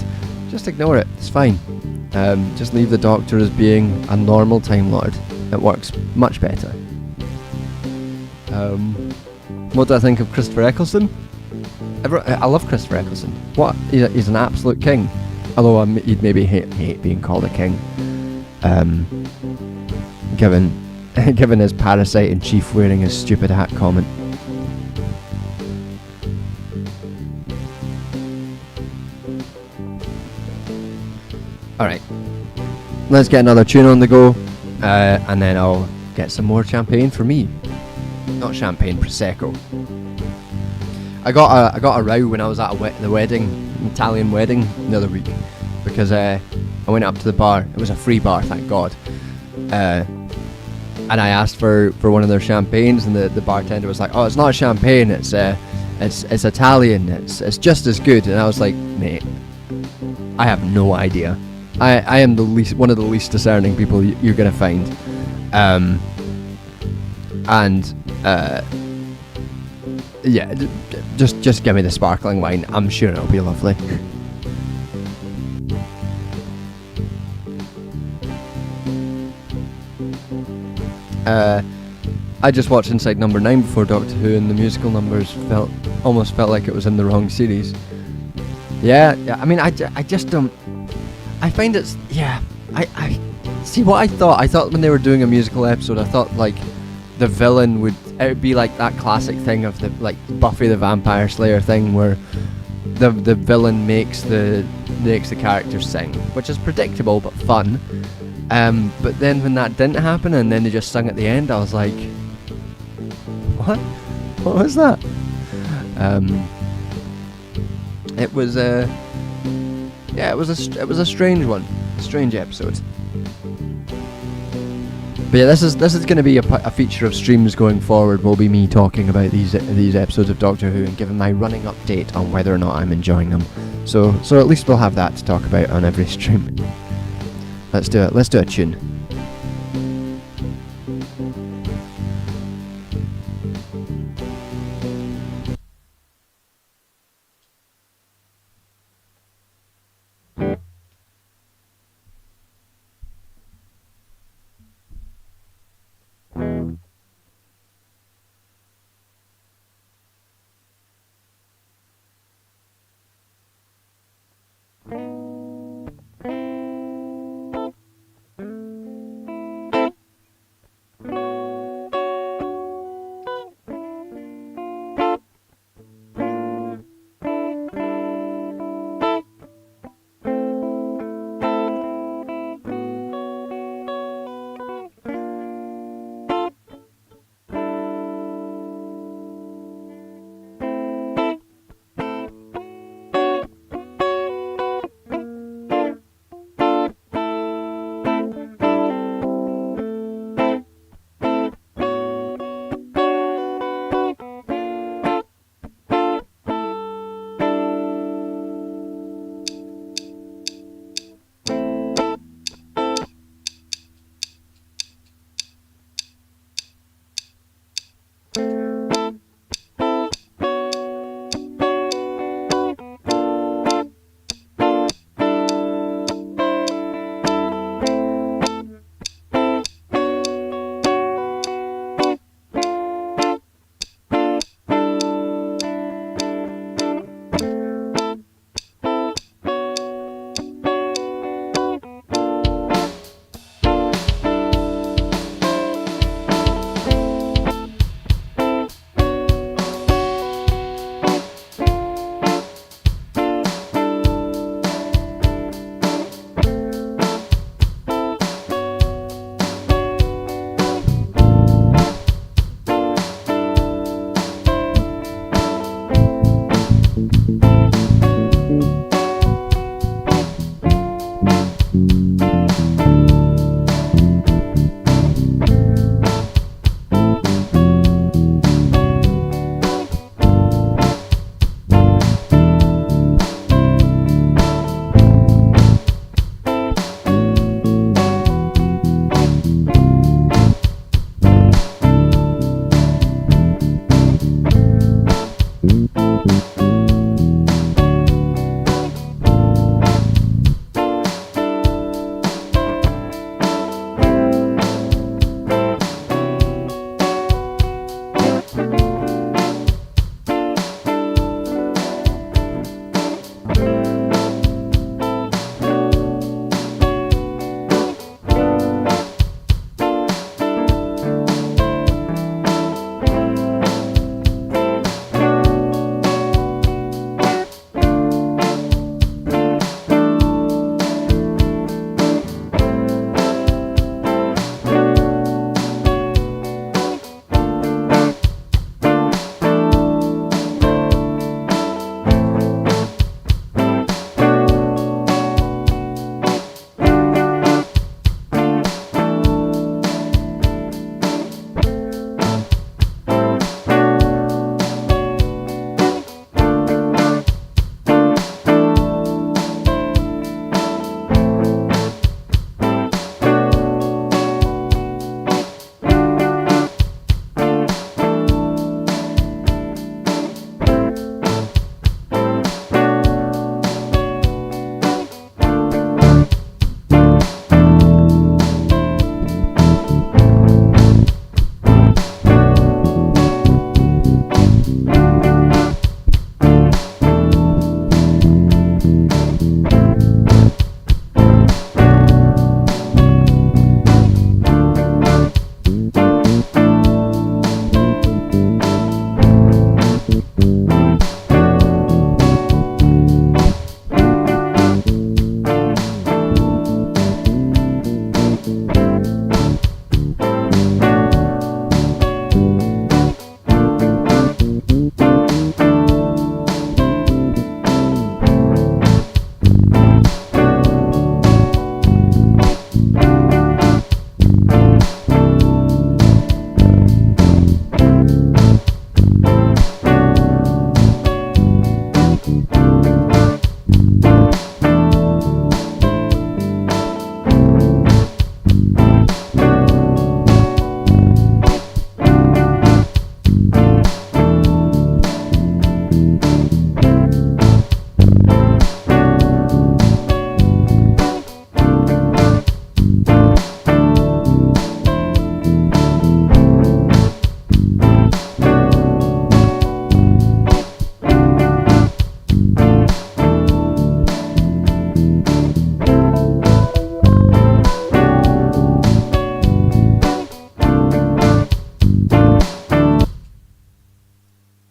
Just ignore it. It's fine. Just leave the Doctor as being a normal Time Lord. It works much better. What do I think of Christopher Eccleston? I love Christopher Eccleston. What? He's an absolute king. Although he'd maybe hate being called a king. Given his parasite in chief wearing his stupid hat comment. Alright. Let's get another tune on the go. And then I'll get some more champagne for me. Not champagne, Prosecco. I got a row when I was at the wedding, an Italian wedding, the other week, because I went up to the bar. It was a free bar, thank God. And I asked for one of their champagnes, and the bartender was like, "Oh, it's not champagne. It's Italian. It's just as good." And I was like, "Mate, I have no idea. I am one of the least discerning people you're gonna find." Yeah, just give me the sparkling wine. I'm sure it'll be lovely. I just watched Inside Number 9 before Doctor Who, and the musical numbers almost felt like it was in the wrong series. Yeah. I mean, I just don't. I find it's I see what I thought. I thought when they were doing a musical episode, I thought like the villain would be like that classic thing of the like Buffy the Vampire Slayer thing where the villain makes the characters sing, which is predictable but fun. But then when that didn't happen and then they just sung at the end, I was like, what was that? It was yeah, it was a strange one, a strange episode. But yeah, this is going to be a feature of streams going forward. Will be me talking about these episodes of Doctor Who and giving my running update on whether or not I'm enjoying them. So at least we'll have that to talk about on every stream. Let's do it. Let's do a tune.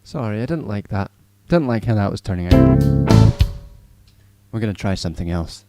Sorry, I didn't like that. Didn't like how that was turning out. We're gonna try something else.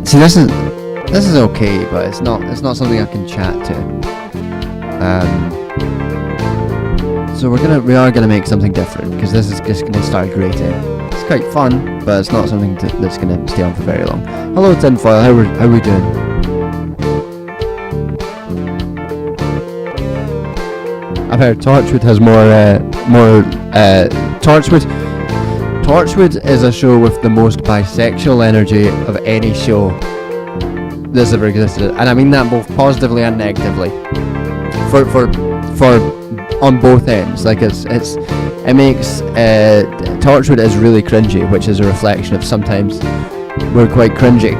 See, this is okay, but it's not something I can chat to. So we are gonna make something different, because this is just gonna start grating. It's quite fun, but it's not something that's gonna stay on for very long. Hello, Tinfoil. How we doing? I've heard Torchwood has more Torchwood. Torchwood is a show with the most bisexual energy of any show that's ever existed, and I mean that both positively and negatively. For on both ends, like it makes Torchwood is really cringy, which is a reflection of sometimes we're quite cringy.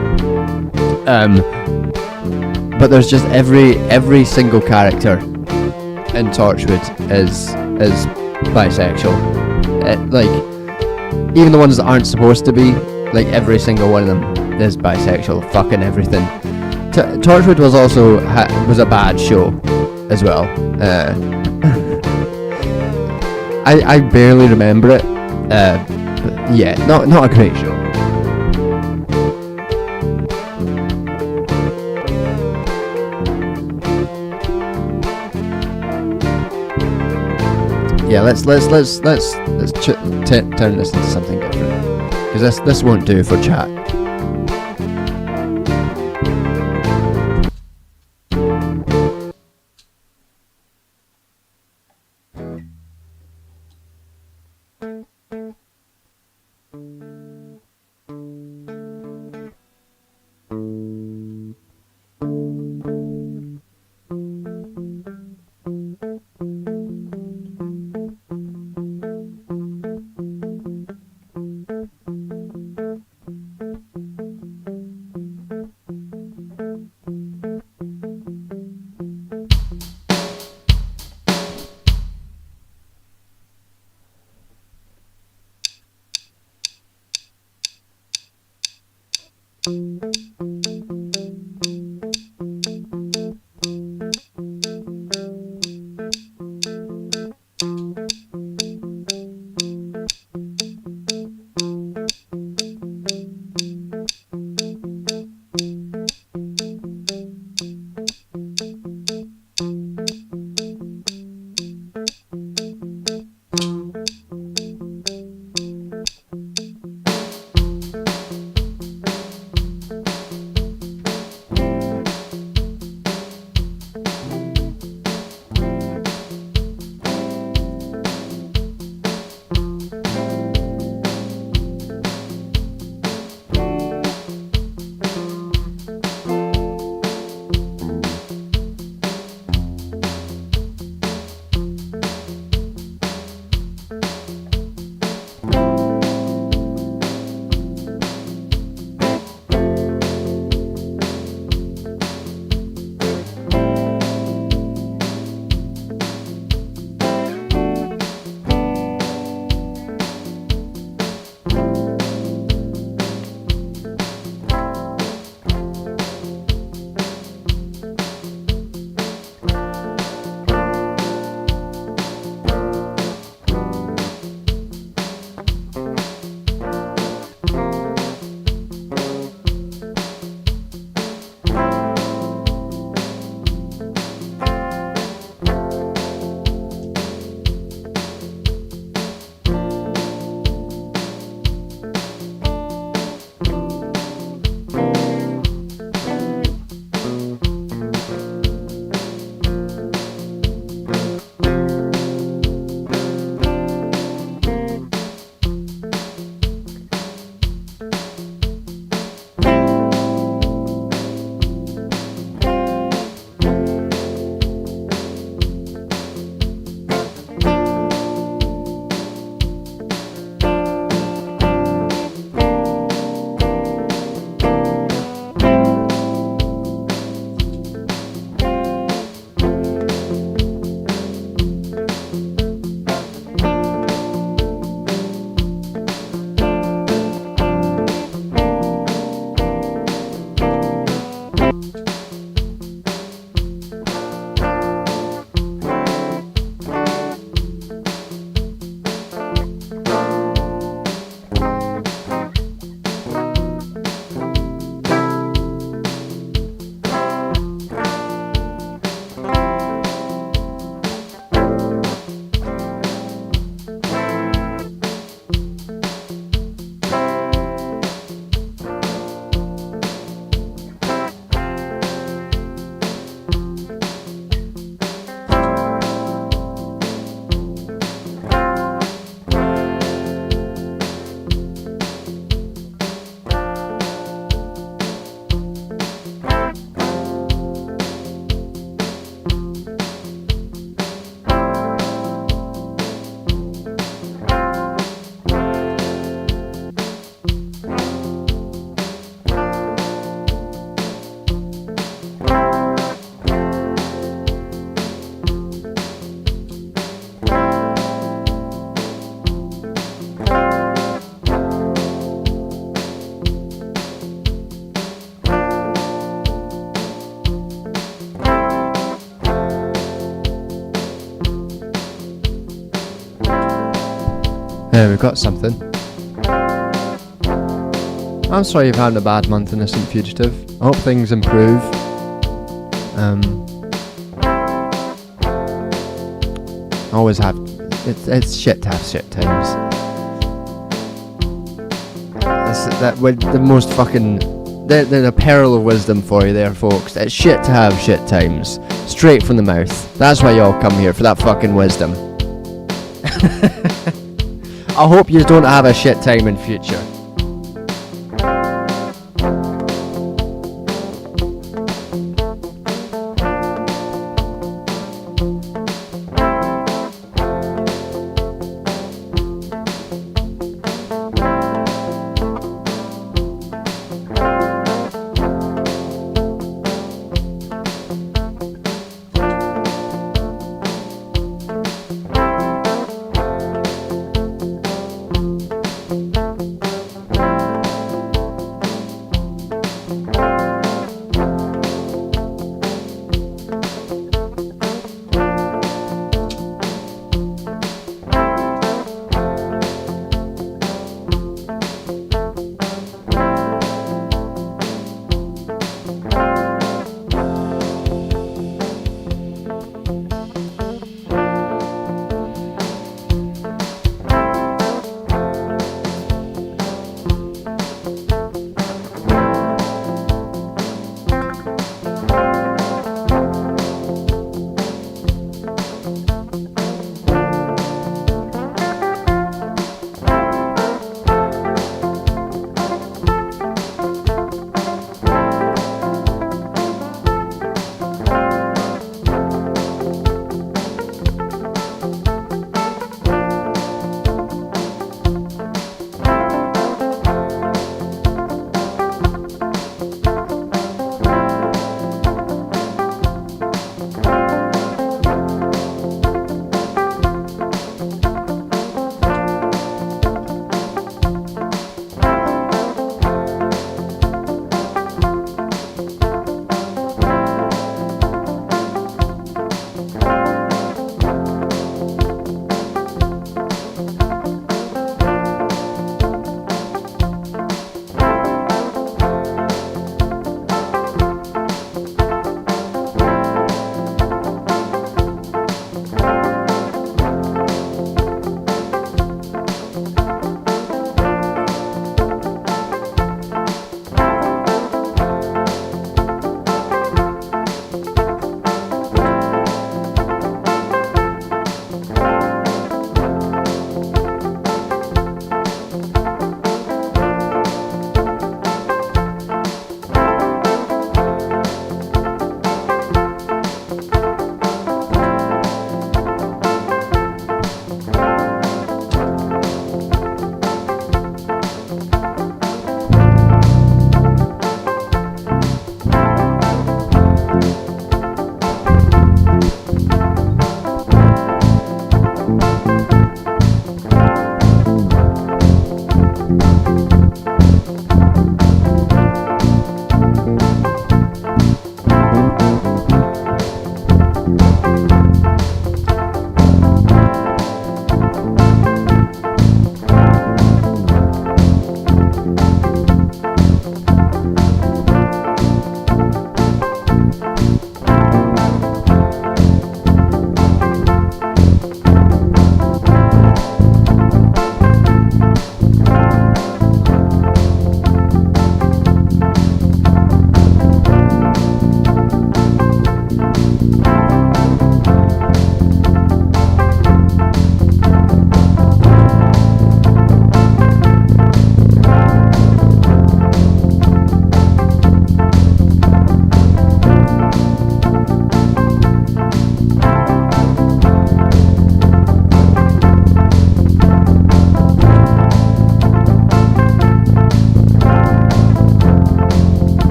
But there's just every single character in Torchwood is bisexual. Like even the ones that aren't supposed to be, like every single one of them is bisexual. Fucking everything. Torchwood was also was a bad show as well. I barely remember it. But yeah, not a great show. Yeah, let's turn this into something different, because this won't do for chat. Yeah, we've got something. I'm sorry you've had a bad month, Innocent Fugitive. I hope things improve. Always have. It's shit to have shit times. That with the most fucking. The peril of wisdom for you there, folks. It's shit to have shit times. Straight from the mouth. That's why y'all come here, for that fucking wisdom. I hope you don't have a shit time in future.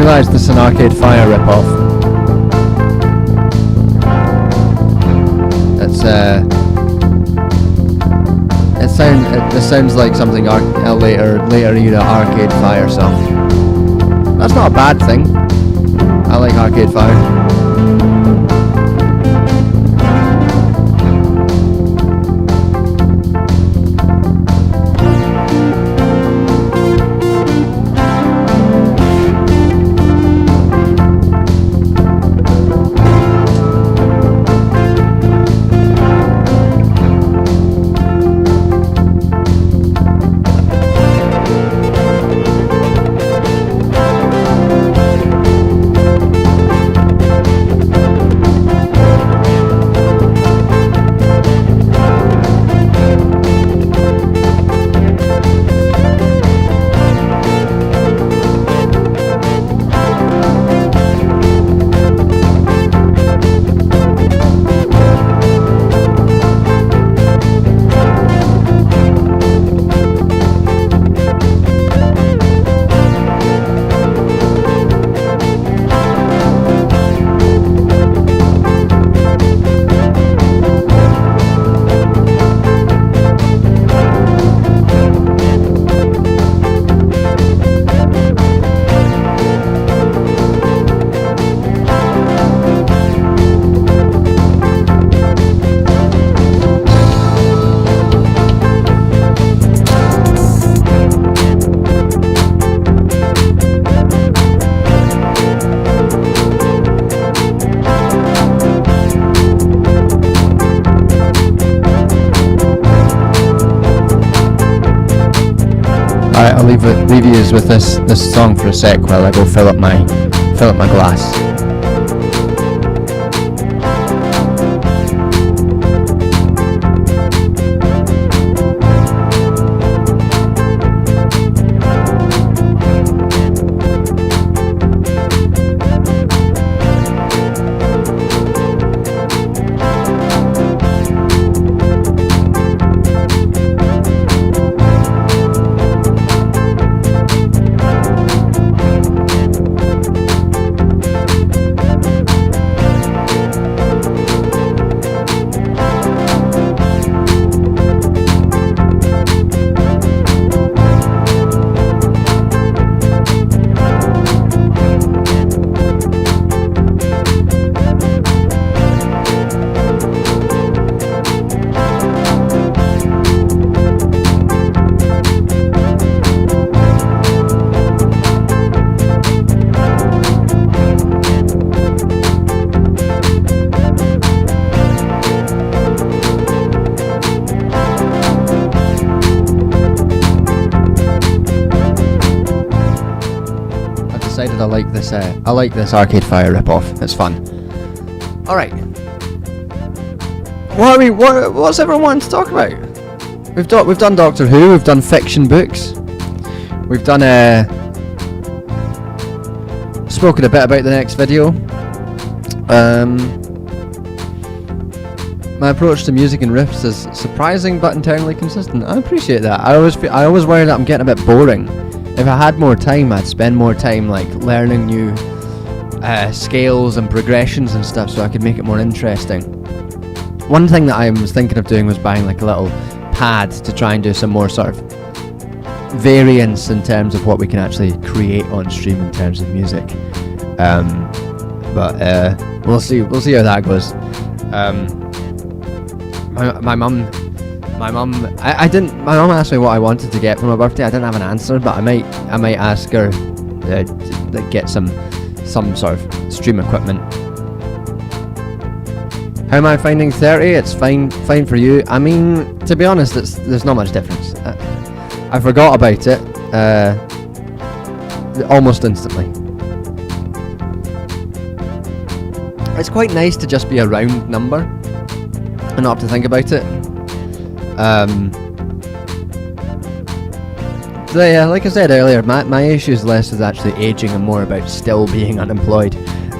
realised this is an Arcade Fire rip-off. This sounds like something a later era Arcade Fire song. That's not a bad thing. I like Arcade Fire. Alright, I'll leave you with this song for a sec while I go fill up my glass. I like this Arcade Fire ripoff. It's fun. All right. What's everyone wanting to talk about? We've done Doctor Who. We've done fiction books. We've done spoken a bit about the next video. My approach to music and riffs is surprising but internally consistent. I appreciate that. I always worry that I'm getting a bit boring. If I had more time, I'd spend more time like learning new scales and progressions and stuff, so I could make it more interesting. One thing that I was thinking of doing was buying like a little pad to try and do some more sort of variance in terms of what we can actually create on stream in terms of music. But we'll see how that goes. My mum asked me what I wanted to get for my birthday. I didn't have an answer, but I might ask her to get some sort of stream equipment. How am I finding 30? It's fine for you. I mean, to be honest, there's not much difference. I forgot about it almost instantly. It's quite nice to just be a round number and not have to think about it. So yeah, like I said earlier, my issue is less with actually aging and more about still being unemployed.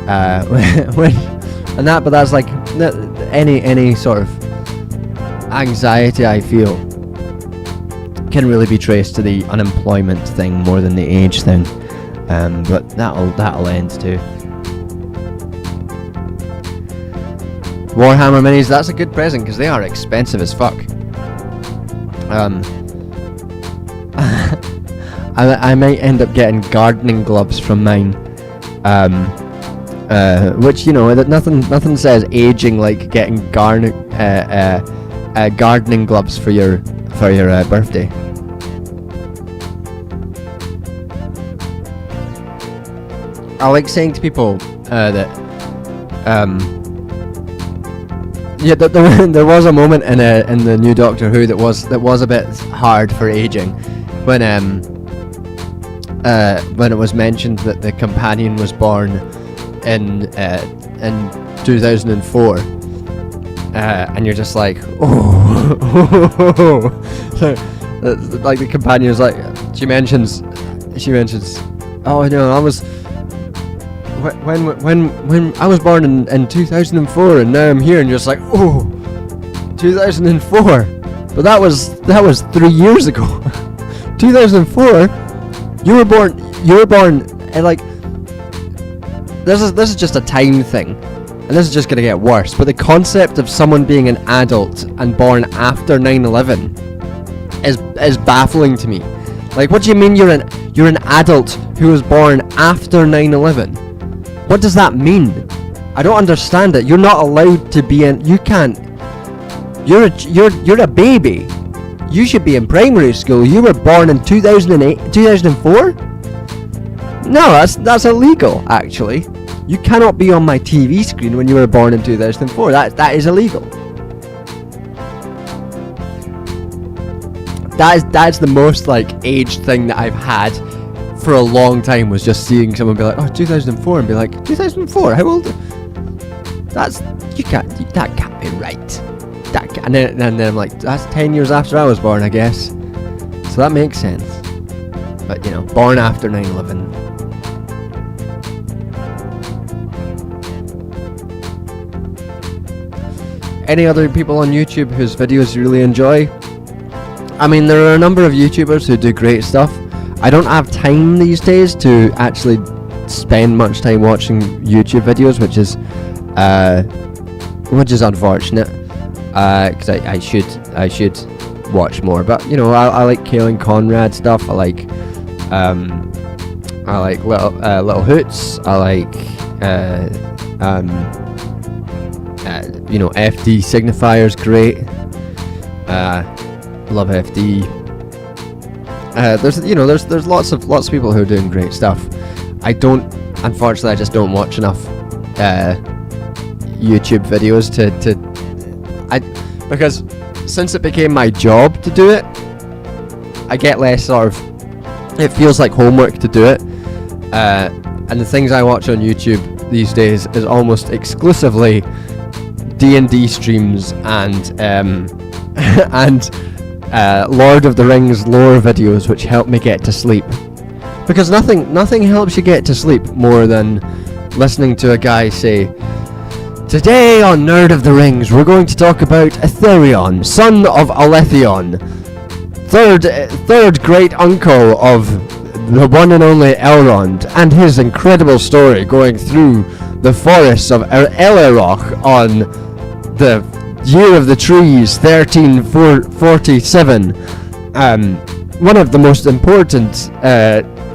But that's like any sort of anxiety I feel can really be traced to the unemployment thing more than the age thing. But that'll end too. Warhammer minis, that's a good present because they are expensive as fuck. I might end up getting gardening gloves from mine. Which, you know, nothing says aging like getting gardening gloves for your birthday. I like saying to people that there was a moment in the new Doctor Who that was a bit hard for aging, when it was mentioned that the companion was born in 2004, and you're just like, oh. Like the companion was like, she mentions, oh no, I was. When I was born in 2004 and now I'm here, and you're just like, oh, 2004, but that was 3 years ago. 2004, you were born and like, this is just a time thing, and this is just gonna get worse, but the concept of someone being an adult and born after 9/11 is baffling to me. Like, what do you mean you're an adult who was born after 9/11? What does that mean? I don't understand it. You're not allowed to be in. You can't. You're a baby. You should be in primary school. You were born in 2008, 2004. No, that's illegal. Actually, you cannot be on my TV screen when you were born in 2004. That is illegal. That's the most like aged thing that I've had for a long time, was just seeing someone be like, oh, 2004, and be like, 2004, how old? That can't be right. And then I'm like, that's 10 years after I was born, I guess. So that makes sense. But, you know, born after 9/11. Any other people on YouTube whose videos you really enjoy? I mean, there are a number of YouTubers who do great stuff. I don't have time these days to actually spend much time watching YouTube videos, which is unfortunate, because I should watch more. But you know, I like Kalen Conrad stuff. I like Little Hoots. I like you know, FD Signifier's great. Love FD. There's lots of people who are doing great stuff. Unfortunately, I just don't watch enough YouTube videos because since it became my job to do it, I get less sort of, it feels like homework to do it, and the things I watch on YouTube these days is almost exclusively D&D streams and Lord of the Rings lore videos, which help me get to sleep. Because nothing helps you get to sleep more than listening to a guy say, today on Nerd of the Rings, we're going to talk about Etherion, son of Alethion, third great uncle of the one and only Elrond, and his incredible story going through the forests of Eleroch on the Year of the Trees 1347. One of the most important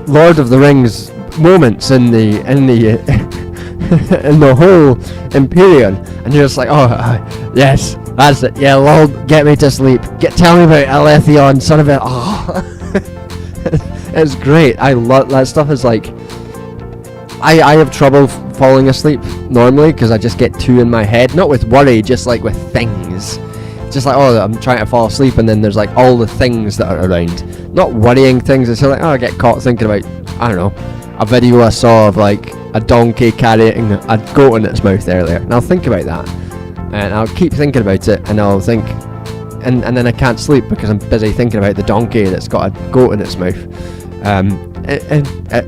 Lord of the Rings moments in the in the whole Imperium, and you're just like, oh yes, that's it. Yeah, lol, get me to sleep. Tell me about Alethion, son of a. Oh. It's great. I love that stuff. Is like, I have trouble falling asleep normally because I just get too in my head. Not with worry, just like with things. Just like, oh, I'm trying to fall asleep, and then there's like all the things that are around. Not worrying things. It's like, oh, I get caught thinking about, I don't know, a video I saw of like a donkey carrying a goat in its mouth earlier, and I'll think about that, and I'll keep thinking about it, and I'll think, and then I can't sleep because I'm busy thinking about the donkey that's got a goat in its mouth.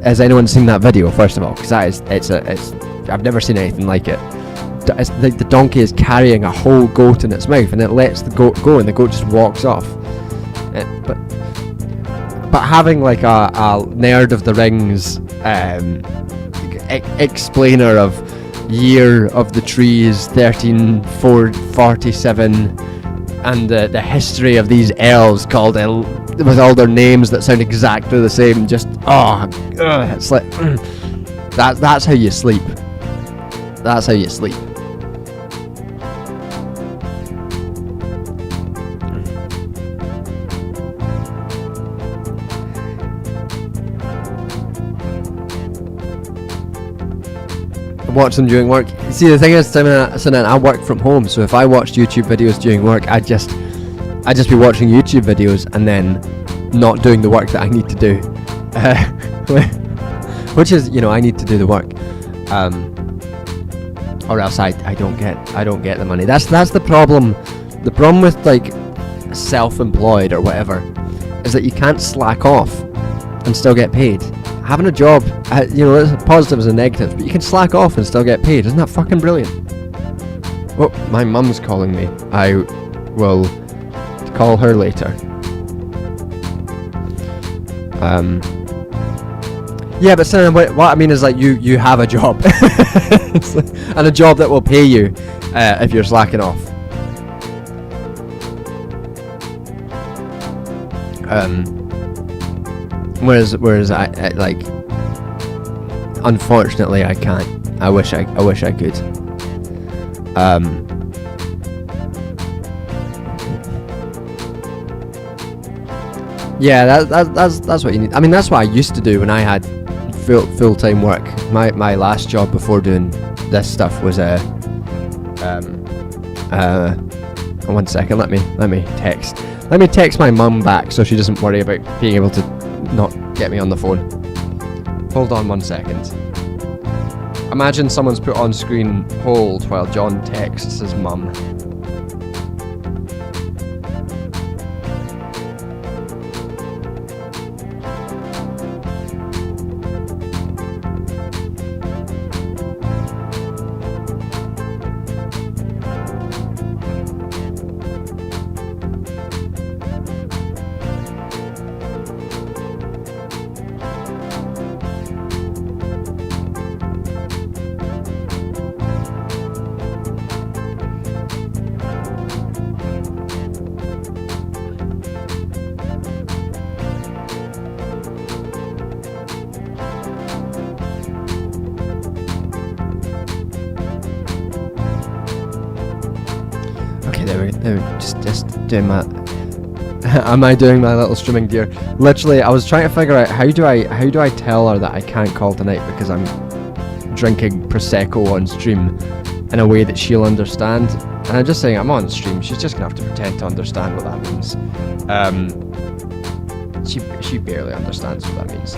Has anyone seen that video? First of all, because it's I've never seen anything like it. The donkey is carrying a whole goat in its mouth, and it lets the goat go, and the goat just walks off. But but having like a nerd of the rings explainer of year of the trees 13447 and the history of these elves called with all their names that sound exactly the same, just it's like that's how you sleep. That's how you sleep. Watch them during work. See, the thing is, Simon, I work from home, so if I watched YouTube videos during work, I'd just be watching YouTube videos and then not doing the work that I need to do, which is, I need to do the work, or else I don't get the money. That's the problem. The problem with like self-employed or whatever is that you can't slack off and still get paid. Having a job, there's positives and negatives, but you can slack off and still get paid. Isn't that fucking brilliant? Oh, my mum's calling me. I will call her later. Yeah, but Sam, what I mean is like you have a job, and a job that will pay you if you're slacking off. Whereas I like, unfortunately I can't. I wish I could. Yeah, that's what you need. I mean, that's what I used to do when I had full-time work. My last job before doing this stuff was 1 second. Let me text my mum back so she doesn't worry about being able to not get me on the phone. Hold on 1 second. Imagine someone's put on screen hold while John texts his mum. Just doing my. Am I doing my little streaming gear? Literally, I was trying to figure out how do I tell her that I can't call tonight because I'm drinking prosecco on stream in a way that she'll understand. And I'm just saying I'm on stream. She's just gonna have to pretend to understand what that means. She barely understands what that means.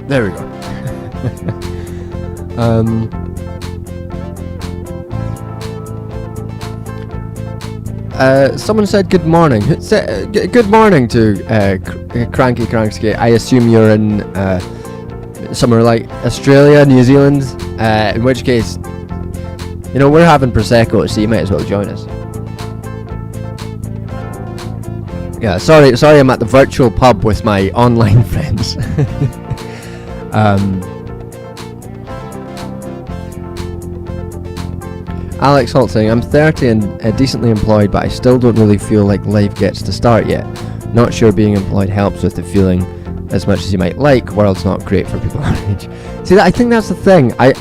There we go. Someone said good morning. Good morning to Cranky Cranksky. I assume you're in somewhere like Australia, New Zealand. In which case, we're having prosecco, so you might as well join us. Yeah, sorry, I'm at the virtual pub with my online friends. Alex Holt saying, I'm 30 and decently employed, but I still don't really feel like life gets to start yet. Not sure being employed helps with the feeling as much as you might like. World's not great for people our age. See, I think that's the thing. I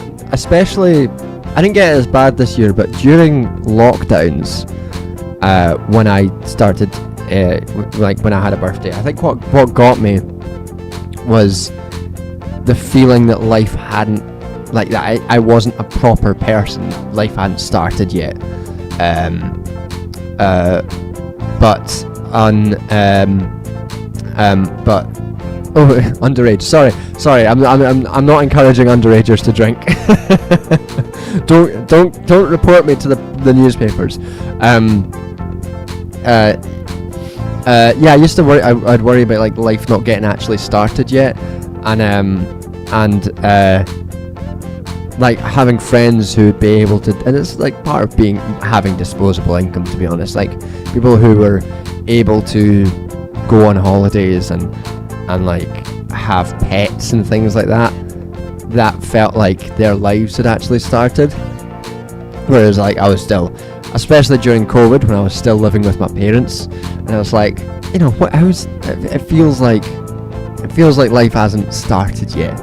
didn't get it as bad this year, but during lockdowns, when I started, when I had a birthday, I think what got me was the feeling that life hadn't, like that I wasn't a proper person. Life hadn't started yet. but underage. Sorry. I'm not encouraging underagers to drink. don't report me to the newspapers. Yeah, I used to worry. I'd worry about like life not getting actually started yet, and like having friends who'd be able to, and it's like part of having disposable income, to be honest. Like people who were able to go on holidays and like have pets and things like that. That felt like their lives had actually started. Whereas like I was still, especially during COVID when I was still living with my parents, and I was like, you know, it feels like life hasn't started yet.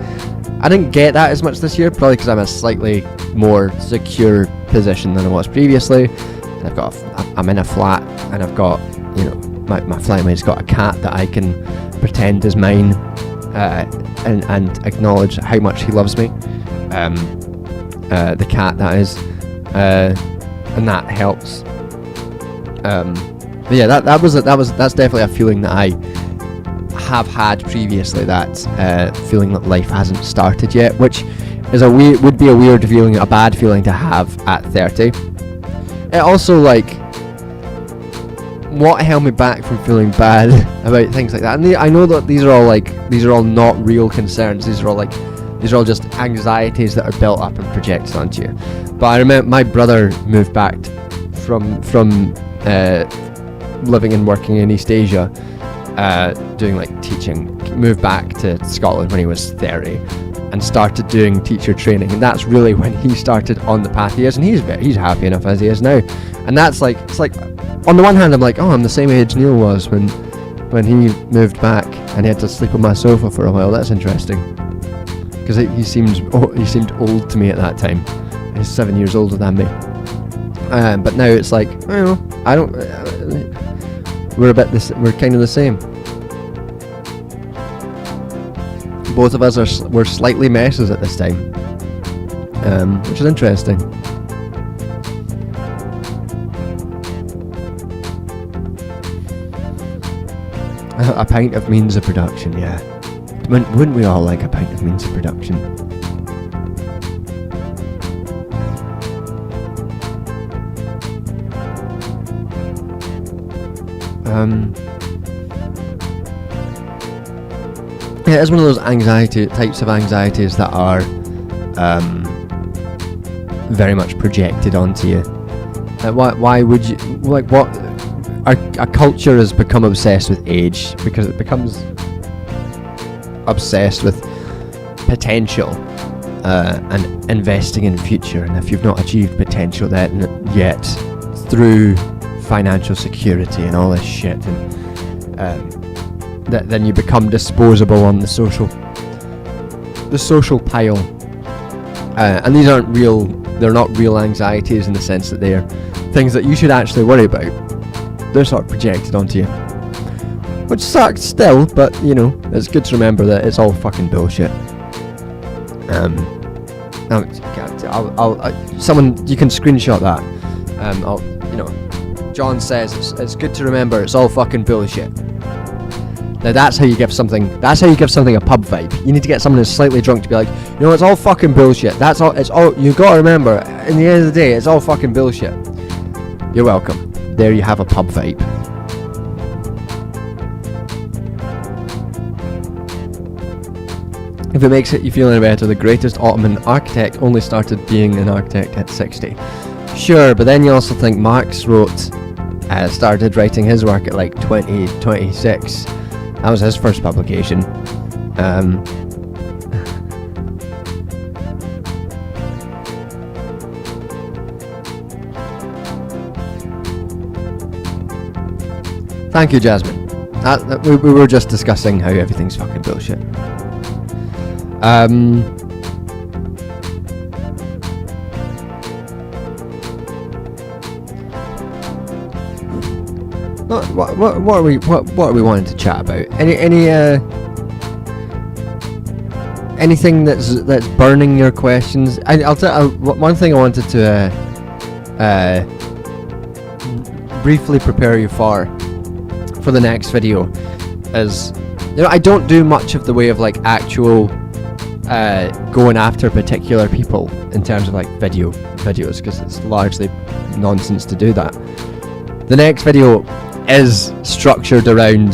I didn't get that as much this year, probably because I'm a slightly more secure position than I was previously. I'm in a flat, and I've got, you know, my flatmate's got a cat that I can pretend is mine, and acknowledge how much he loves me. The cat, that is, and that helps. But yeah, that's definitely a feeling that I have had previously, that feeling that life hasn't started yet, which is would be a weird feeling, a bad feeling to have at 30. It also, like, what held me back from feeling bad about things like that, and I know that these are all not real concerns. These are all just anxieties that are built up and projected onto you. But I remember my brother moved back from living and working in East Asia, doing like teaching, moved back to Scotland when he was 30 and started doing teacher training, and that's really when he started on the path he is, and he's happy enough as he is now. And that's like, it's like, on the one hand I'm like, oh, I'm the same age Neil was when he moved back and he had to sleep on my sofa for a while. That's interesting, because he seemed old to me at that time. He's 7 years older than me, but now it's like, well, I don't. We're kind of the same. Both of us we're slightly messes at this time, which is interesting. A pint of means of production, yeah. Wouldn't we all like a pint of means of production? Yeah, it's one of those types of anxieties that are very much projected onto you. Why would you, like, what? Our culture has become obsessed with age because it becomes obsessed with potential and investing in the future. And if you've not achieved potential yet through financial security and all this shit, and then you become disposable on the social pile. And these aren't real. They're not real anxieties in the sense that they're things that you should actually worry about. They're sort of projected onto you, which sucks still, but you know, it's good to remember that it's all fucking bullshit. Someone, you can screenshot that. John says it's good to remember it's all fucking bullshit. Now that's how you give something a pub vibe. You need to get someone who's slightly drunk to be like, you know, it's all fucking bullshit. It's all you gotta remember. In the end of the day, it's all fucking bullshit. You're welcome. There you have a pub vibe. If it makes you feel any better, the greatest Ottoman architect only started being an architect at 60. Sure, but then you also think Marx started writing his work at like 26. That was his first publication. Thank you, Jasmine. We were just discussing how everything's fucking bullshit. What are we wanting to chat about? Anything that's burning your questions? I'll tell one thing I wanted to briefly prepare you for for the next video is, I don't do much of the way of like actual going after particular people in terms of like videos, because it's largely nonsense to do that. The next video is structured around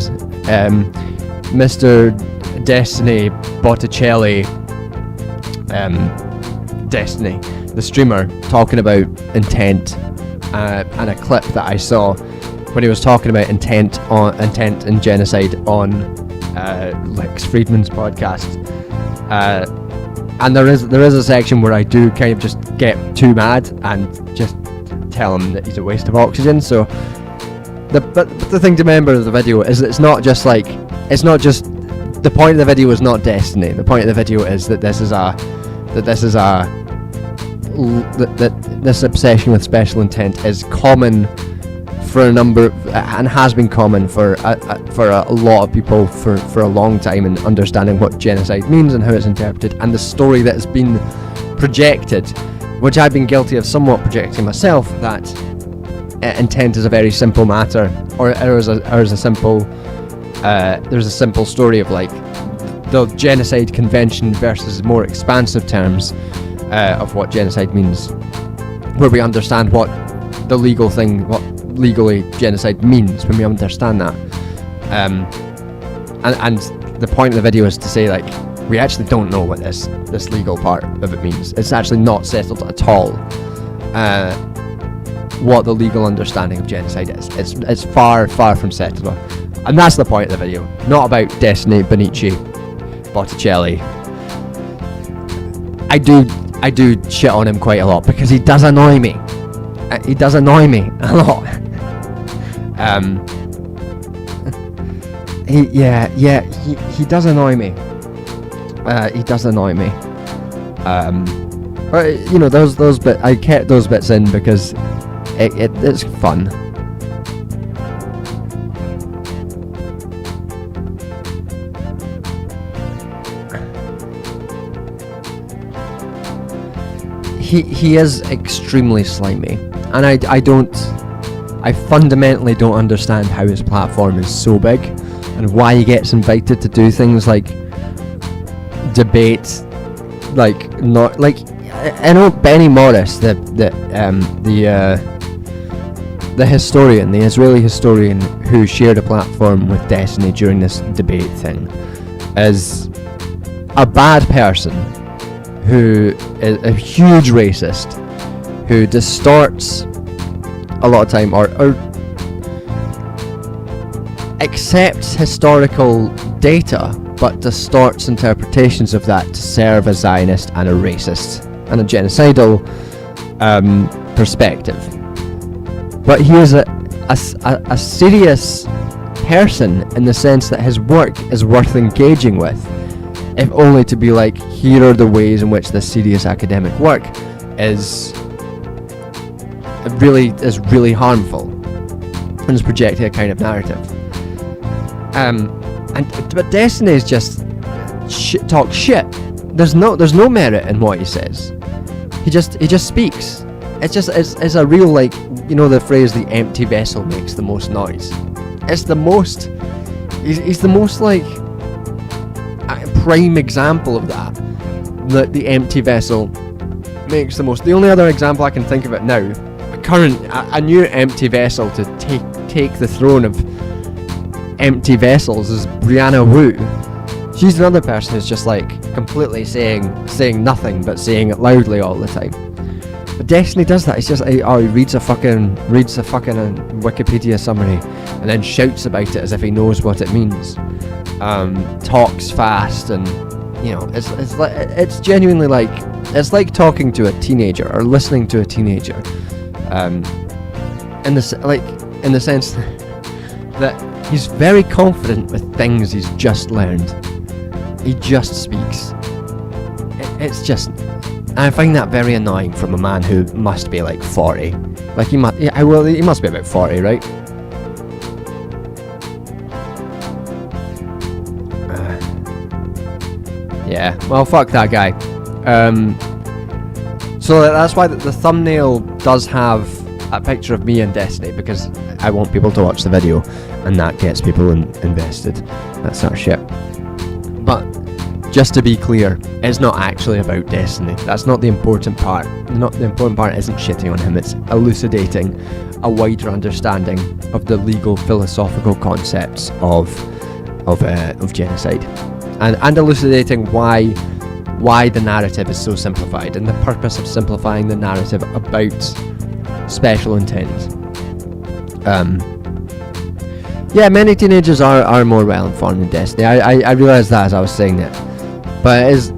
Mr. Destiny Botticelli, Destiny, the streamer, talking about intent, and a clip that I saw when he was talking about intent and genocide on Lex Friedman's podcast. And there is a section where I do kind of just get too mad and just tell him that he's a waste of oxygen. So the thing to remember of the video is that it's not just the point of the video is not Destiny. The point of the video is that this obsession with special intent is common for a number, and has been common for a lot of people for a long time, in understanding what genocide means and how it's interpreted, and the story that has been projected, which I've been guilty of somewhat projecting myself, that intent is a very simple matter, or there's a simple story of like the genocide convention versus more expansive terms of what genocide means, where we understand what the legal thing, what legally genocide means when we understand that, and the point of the video is to say, like, we actually don't know what this legal part of it means. It's actually not settled at all what the legal understanding of genocide is. It's far from settled, and that's the point of the video, not about Destiny Botticelli. I do shit on him quite a lot because he does annoy me. He does annoy me a lot. He does annoy me. He does annoy me. But those bits, I kept those bits in because it's fun. He is extremely slimy, and I fundamentally don't understand how his platform is so big, and why he gets invited to do things like debate, like, not like, I know Benny Morris, the historian, the Israeli historian who shared a platform with Destiny during this debate thing, is a bad person who is a huge racist, who distorts a lot of time, or accepts historical data but distorts interpretations of that to serve a Zionist and a racist and a genocidal perspective. But he is a serious person in the sense that his work is worth engaging with, if only to be like, here are the ways in which this serious academic work is really harmful and is projecting a kind of narrative. But Destiny is just talk shit. There's no merit in what he says. He just speaks. It's a real, like, the phrase, the empty vessel makes the most noise. It's the most. He's the most, like, prime example of that. That the empty vessel makes the most. The only other example I can think of it now, a new empty vessel to take the throne of empty vessels, is Brianna Wu. She's another person who's just like completely saying nothing but saying it loudly all the time. But Destiny does that. It's just he reads a fucking Wikipedia summary and then shouts about it as if he knows what it means. Talks fast, and it's genuinely like, it's like talking to a teenager or listening to a teenager. In the sense that he's very confident with things he's just learned. He just speaks. It's just, I find that very annoying from a man who must be like 40. Like he must be about 40, right? Yeah, well, fuck that guy. So that's why the thumbnail does have a picture of me and Destiny, because I want people to watch the video, and that gets people invested. That sort of shit. But just to be clear, it's not actually about Destiny. That's not the important part. The important part isn't shitting on him. It's elucidating a wider understanding of the legal philosophical concepts of genocide, and elucidating why the narrative is so simplified, and the purpose of simplifying the narrative about special intent. Many teenagers are more well informed in Destiny. I realised that as I was saying it. But it is,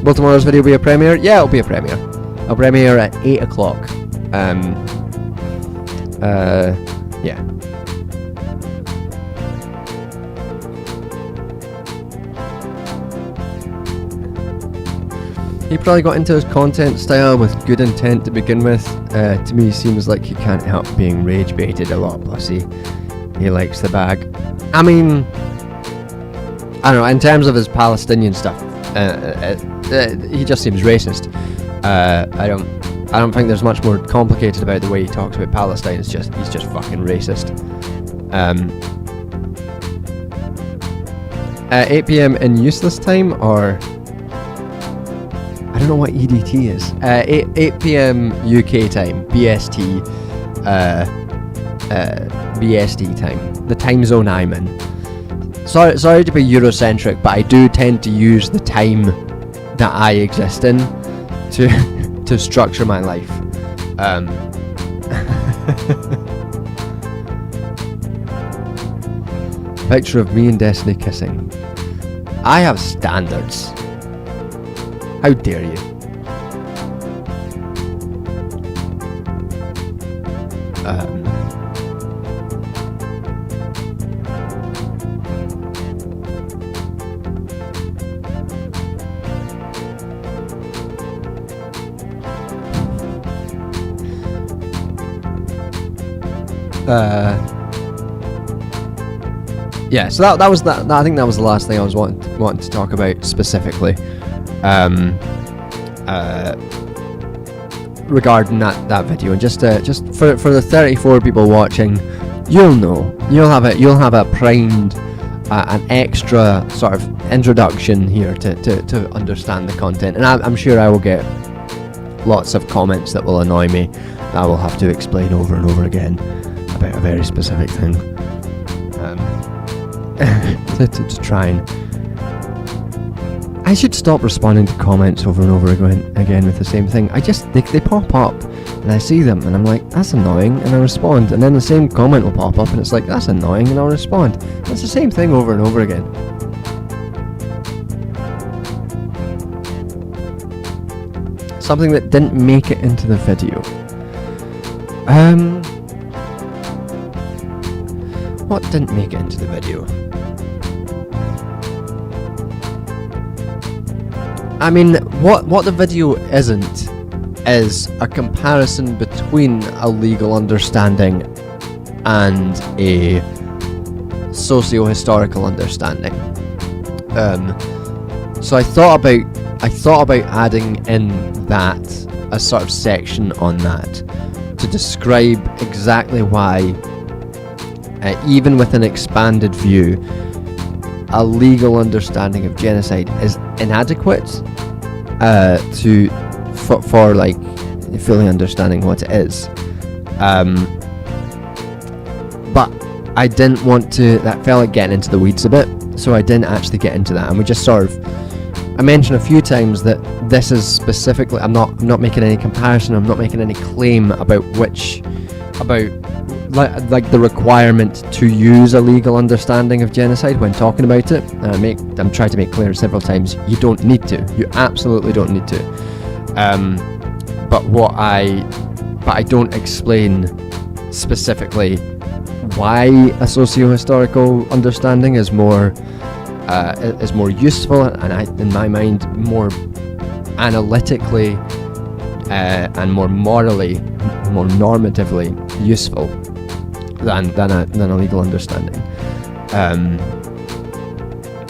Will tomorrow's video be a premiere? Yeah, it'll be a premiere. I'll premiere at 8 o'clock. Yeah. He probably got into his content style with good intent to begin with. To me, seems like he can't help being rage baited a lot. Plus, he likes the bag. I mean, I don't know. In terms of his Palestinian stuff, he just seems racist. I don't think there's much more complicated about the way he talks about Palestine. He's just fucking racist. 8 p.m. in useless time, or I don't know what EDT is. 8 p.m. UK time, BST, BST time, the time zone I'm in. Sorry to be Eurocentric, but I do tend to use the time that I exist in to structure my life. Picture of me and Destiny kissing. I have standards. How dare you? Yeah, so that was that. I think that was the last thing I was wanting to talk about specifically. Regarding that video, and just for the 34 people watching, you'll have a primed an extra sort of introduction here to understand the content, and I'm sure I will get lots of comments that will annoy me that I will have to explain over and over again about a very specific thing, to try and. I should stop responding to comments over and over again with the same thing. They pop up and I see them and I'm like, that's annoying, and I respond, and then the same comment will pop up and it's like, that's annoying, and I'll respond. It's the same thing over and over again. Something that didn't make it into the video. What didn't make it into the video? I mean, what the video isn't is a comparison between a legal understanding and a socio-historical understanding. So I thought about adding in that, a sort of section on that, to describe exactly why, even with an expanded view, a legal understanding of genocide is inadequate for like fully understanding what it is. But I didn't want to. That felt like getting into the weeds a bit, so I didn't actually get into that. And we just sort of. I mentioned a few times that this is specifically. I'm not making any comparison. I'm not making any claim about like the requirement to use a legal understanding of genocide when talking about it. I'm trying to make clear several times, you don't need to. You absolutely don't need to. But I don't explain specifically why a socio-historical understanding is more useful, and in my mind, more analytically and more morally, more normatively useful than a legal understanding.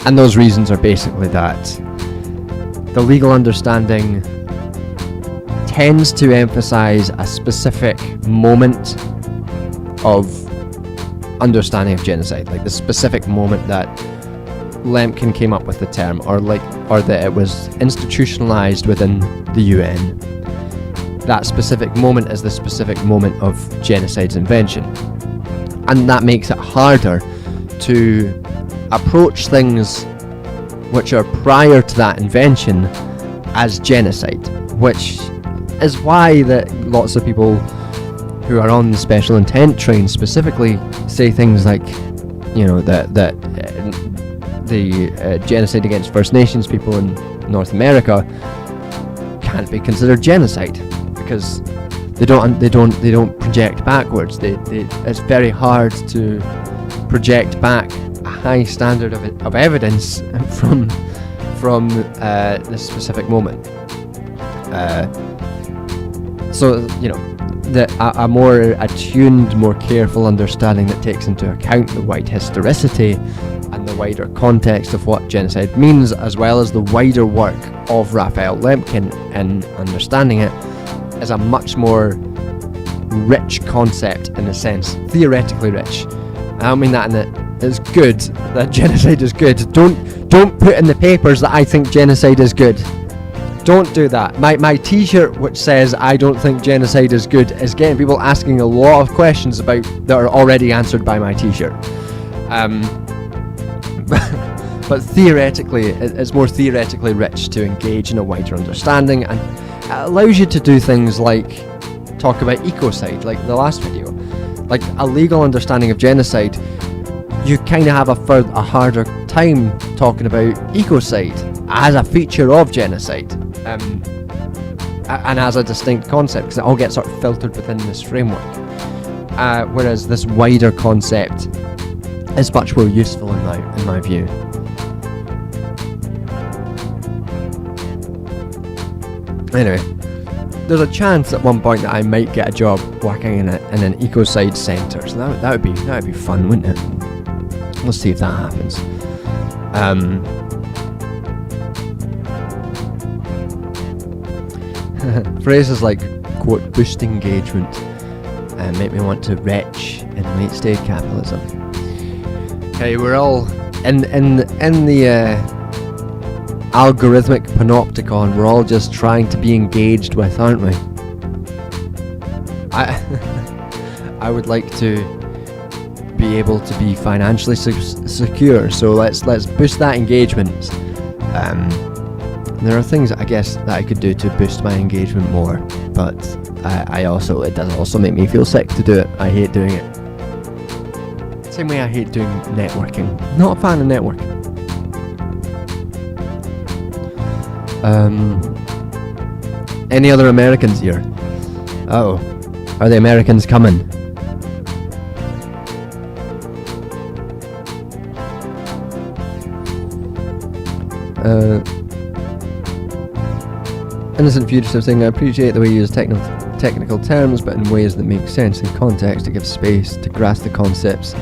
And those reasons are basically that the legal understanding tends to emphasize a specific moment of understanding of genocide, like the specific moment that Lemkin came up with the term, or that it was institutionalized within the UN. That specific moment is the specific moment of genocide's invention, and that makes it harder to approach things which are prior to that invention as genocide, which is why that lots of people who are on the special intent train specifically say things like, you know, that the genocide against First Nations people in North America can't be considered genocide because they don't project backwards. It's very hard to project back a high standard of evidence from this specific moment. So, you know, a more attuned, more careful understanding that takes into account the wide historicity and the wider context of what genocide means, as well as the wider work of Raphael Lemkin in understanding it, is a much more rich concept in a sense, theoretically rich. I don't mean that in that it's good, that genocide is good. Don't put in the papers that I think genocide is good. Don't do that. My t-shirt which says I don't think genocide is good is getting people asking a lot of questions about that are already answered by my t-shirt. But theoretically, it's more theoretically rich to engage in a wider understanding, and it allows you to do things like talk about ecocide, like the last video. Like a legal understanding of genocide, you kind of have a harder time talking about ecocide as a feature of genocide, and as a distinct concept, because it all gets sort of filtered within this framework. Whereas this wider concept is much more useful in my view. Anyway, there's a chance at one point that I Might get a job working in an ecocide centre, so that would be fun, wouldn't it? We'll see if that happens. Phrases like, quote, boost engagement, make me want to retch in late stage capitalism. Okay, we're all in the algorithmic panopticon. We're all just trying to be engaged with, aren't we? I would like to be able to be financially secure, so let's boost that engagement. There are things I guess that I could do to boost my engagement more, but it does also make me feel sick to do it. I hate doing it. Same way I hate doing networking. Not a fan of networking. Any other Americans here? Oh, are the Americans coming? Innocent Fugitive saying, I appreciate the way you use technical terms, but in ways that make sense in context to give space to grasp the concepts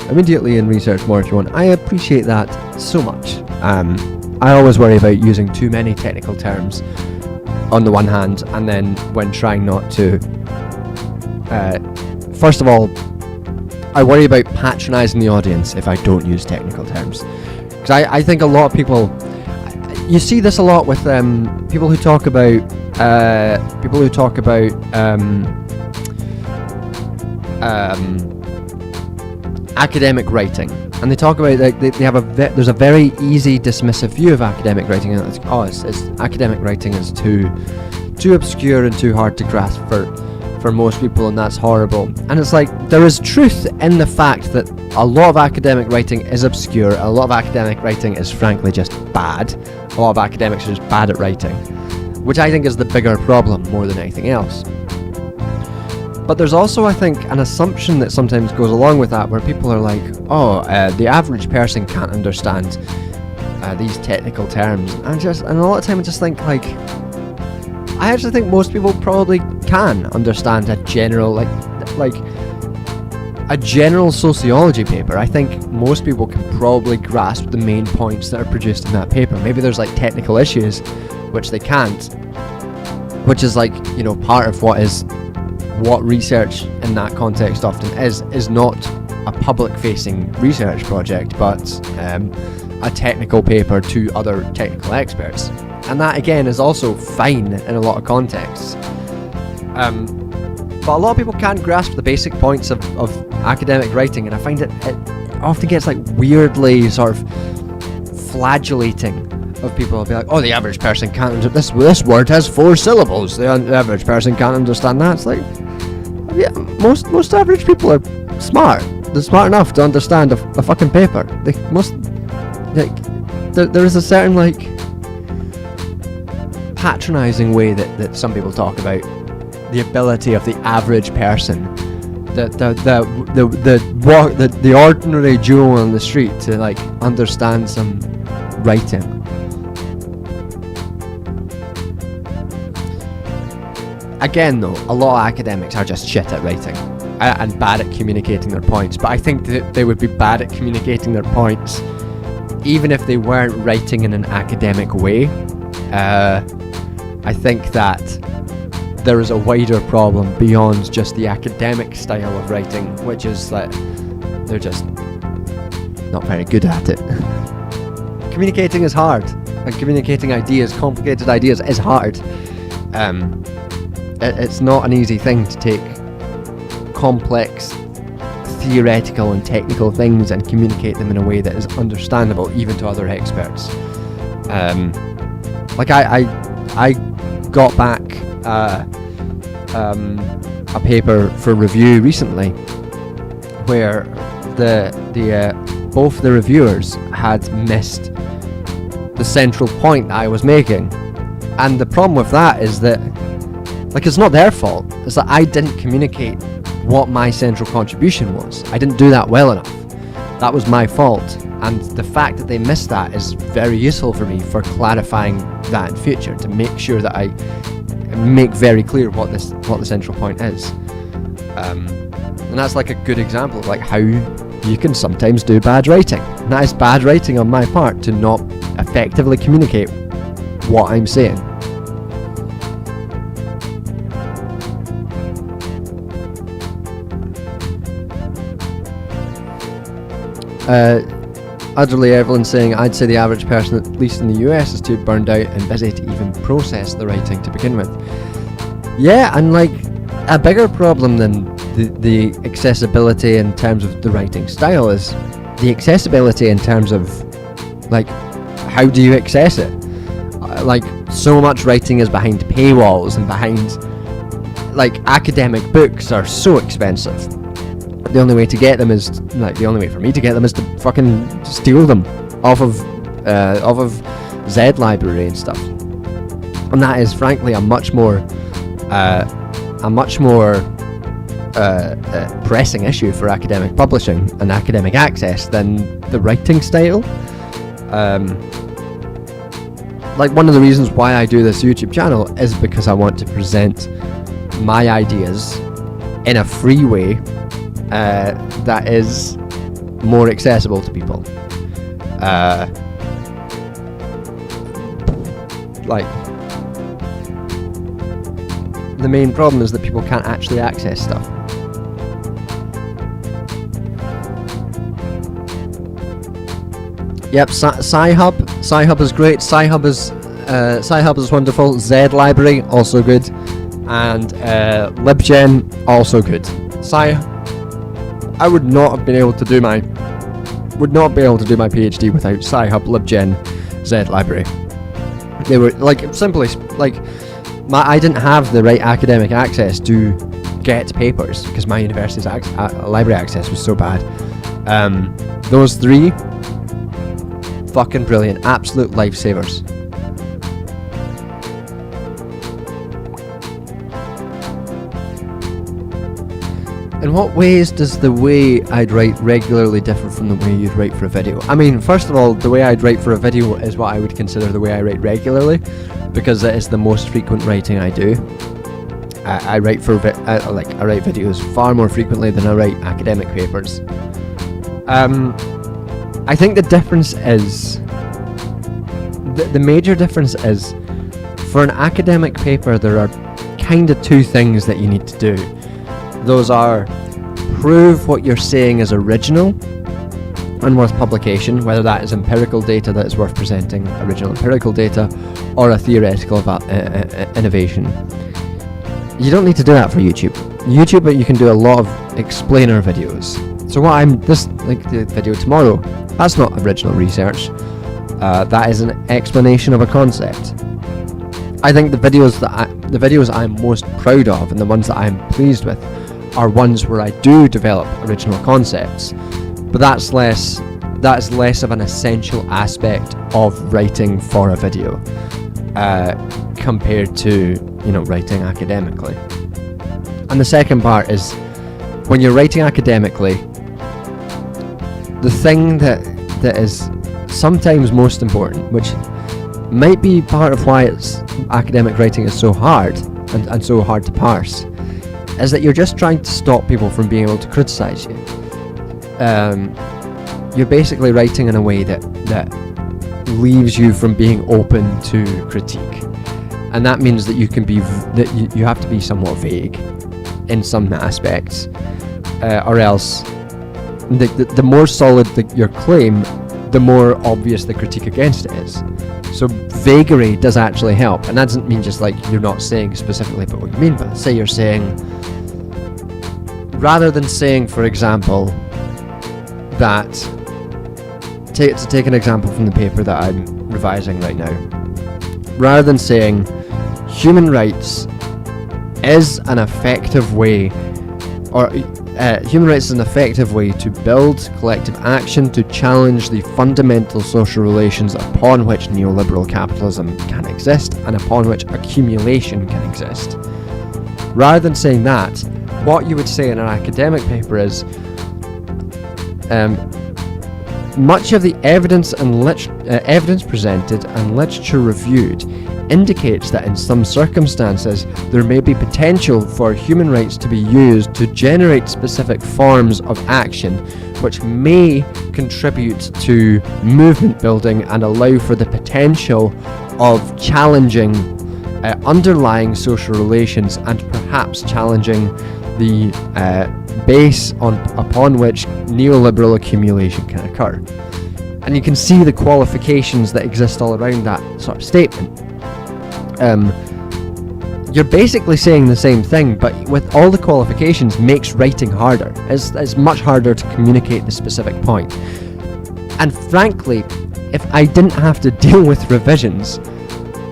immediately and research more if you want. I appreciate that so much. I always worry about using too many technical terms on the one hand, and then when trying not to, first of all, I worry about patronising the audience if I don't use technical terms, because I think a lot of people, you see this a lot with people who talk about academic writing, and they talk about like they have there's a very easy dismissive view of academic writing, and it's academic writing is too obscure and too hard to grasp for most people, and that's horrible. And it's like, there is truth in the fact that a lot of academic writing is obscure, a lot of academic writing is frankly just bad, a lot of academics are just bad at writing, which I think is the bigger problem more than anything else. But there's also, I think, an assumption that sometimes goes along with that, where people are like, the average person can't understand these technical terms, and a lot of time I just think, like, I actually think most people probably can understand a general, like a general sociology paper. I think most people can probably grasp the main points that are produced in that paper. Maybe there's like technical issues which they can't, which is like, you know, part of what is what research in that context often is not a public-facing research project, but a technical paper to other technical experts. And that, again, is also fine in a lot of contexts. But a lot of people can't grasp the basic points of academic writing, and I find it often gets like weirdly sort of flagellating. Of people will be like, oh, the average person can't this word has 4 syllables. The average person can't understand that. It's like, yeah, most average people are smart. They're smart enough to understand a fucking paper. They must, like, there is a certain like patronizing way that some people talk about the ability of the average person, the ordinary Joe on the street to like understand some writing. Again, though, a lot of academics are just shit at writing and bad at communicating their points. But I think that they would be bad at communicating their points even if they weren't writing in an academic way. I think that there is a wider problem beyond just the academic style of writing, which is that they're just not very good at it. Communicating is hard, and communicating ideas, complicated ideas, is hard. It's not an easy thing to take complex theoretical and technical things and communicate them in a way that is understandable even to other experts. Like I got back a paper for review recently where both the reviewers had missed the central point that I was making, and the problem with that is that, like, it's not their fault. It's that I didn't communicate what my central contribution was. I didn't do that well enough. That was my fault, and the fact that they missed that is very useful for me for clarifying that in future, to make sure that I make very clear what the central point is. And that's like a good example of like how you can sometimes do bad writing. And that is bad writing on my part to not effectively communicate what I'm saying. Utterly Evelyn saying, I'd say the average person, at least in the US, is too burned out and busy to even process the writing to begin with. Yeah, and like a bigger problem than the accessibility in terms of the writing style is the accessibility in terms of like how do you access it. Like so much writing is behind paywalls and behind, like, academic books are so expensive. The only way for me to get them is to fucking steal them off of Z Library and stuff. And that is frankly a much more pressing issue for academic publishing and academic access than the writing style. Like, one of the reasons why I do this YouTube channel is because I want to present my ideas in a free way that is more accessible to people. Like, the main problem is that people can't actually access stuff. Yep, Sci-Hub is great. Sci-Hub is wonderful. Z Library also good, and LibGen also good. I would not be able to do my PhD without Sci-Hub, LibGen, Z Library. They were like simply like I didn't have the right academic access to get papers because my university's library access was so bad. Those three, fucking brilliant, absolute lifesavers. In what ways does the way I'd write regularly differ from the way you'd write for a video? I mean, first of all, the way I'd write for a video is what I would consider the way I write regularly, because it is the most frequent writing I do. I write videos far more frequently than I write academic papers. I think the difference is, the major difference is, for an academic paper there are kind of two things that you need to do. Those are: prove what you're saying is original and worth publication, whether that is empirical data that is worth presenting, original empirical data, or a theoretical innovation. You don't need to do that for YouTube. YouTube, you can do a lot of explainer videos. So the video tomorrow, that's not original research. That is an explanation of a concept. I think the videos I'm most proud of and the ones that I'm pleased with are ones where I do develop original concepts. But that's less of an essential aspect of writing for a video compared to writing academically. And the second part is, when you're writing academically, the thing that is sometimes most important, which might be part of why academic writing is so hard and so hard to parse, is that you're just trying to stop people from being able to criticize you. You're basically writing in a way that leaves you from being open to critique, and that means that you have to be somewhat vague in some aspects, or else the more solid your claim, the more obvious the critique against it is. So vagary does actually help, and that doesn't mean just like you're not saying specifically what you mean, but say you're saying, rather than saying, for example, that, to take an example from the paper that I'm revising right now, rather than saying human rights is an effective way, or human rights is an effective way to build collective action to challenge the fundamental social relations upon which neoliberal capitalism can exist and upon which accumulation can exist. Rather than saying that, what you would say in an academic paper is, much of the evidence and evidence presented and literature reviewed indicates that in some circumstances there may be potential for human rights to be used to generate specific forms of action which may contribute to movement building and allow for the potential of challenging underlying social relations and perhaps challenging the base upon which neoliberal accumulation can occur. And you can see the qualifications that exist all around that sort of statement. You're basically saying the same thing, but with all the qualifications makes writing harder. It's much harder to communicate the specific point. And frankly, if I didn't have to deal with revisions,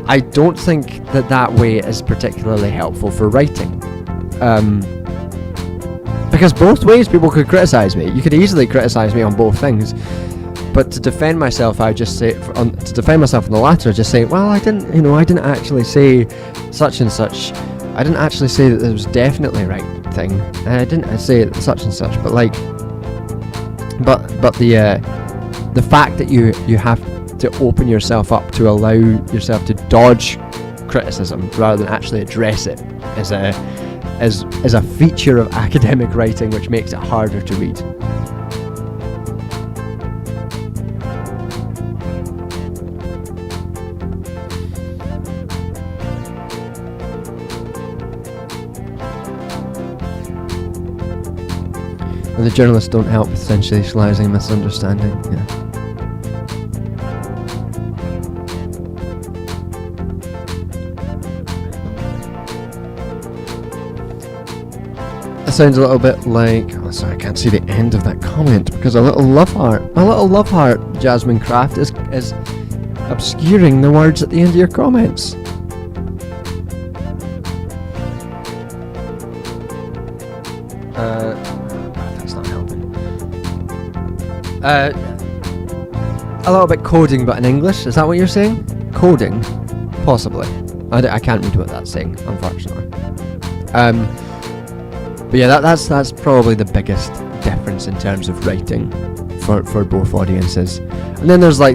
I don't think that way is particularly helpful for writing. Because both ways people could criticize me. You could easily criticize me on both things. But to defend myself, I just say, to defend myself in the latter, I just say, well, I didn't actually say such and such. I didn't actually say that it was definitely a right thing. I didn't say such and such. But the fact that you have to open yourself up to allow yourself to dodge criticism rather than actually address it is a feature of academic writing which makes it harder to read. And the journalists don't help with sensationalizing misunderstanding. Yeah. It sounds a little bit like, oh sorry, I can't see the end of that comment because my little love heart, Jasmine Craft, is obscuring the words at the end of your comments. That's not helping. A little bit coding, but in English. Is that what you're saying? Coding, possibly. I can't read what that's saying, unfortunately. But yeah, that's probably the biggest difference in terms of writing for both audiences. And then there's it's a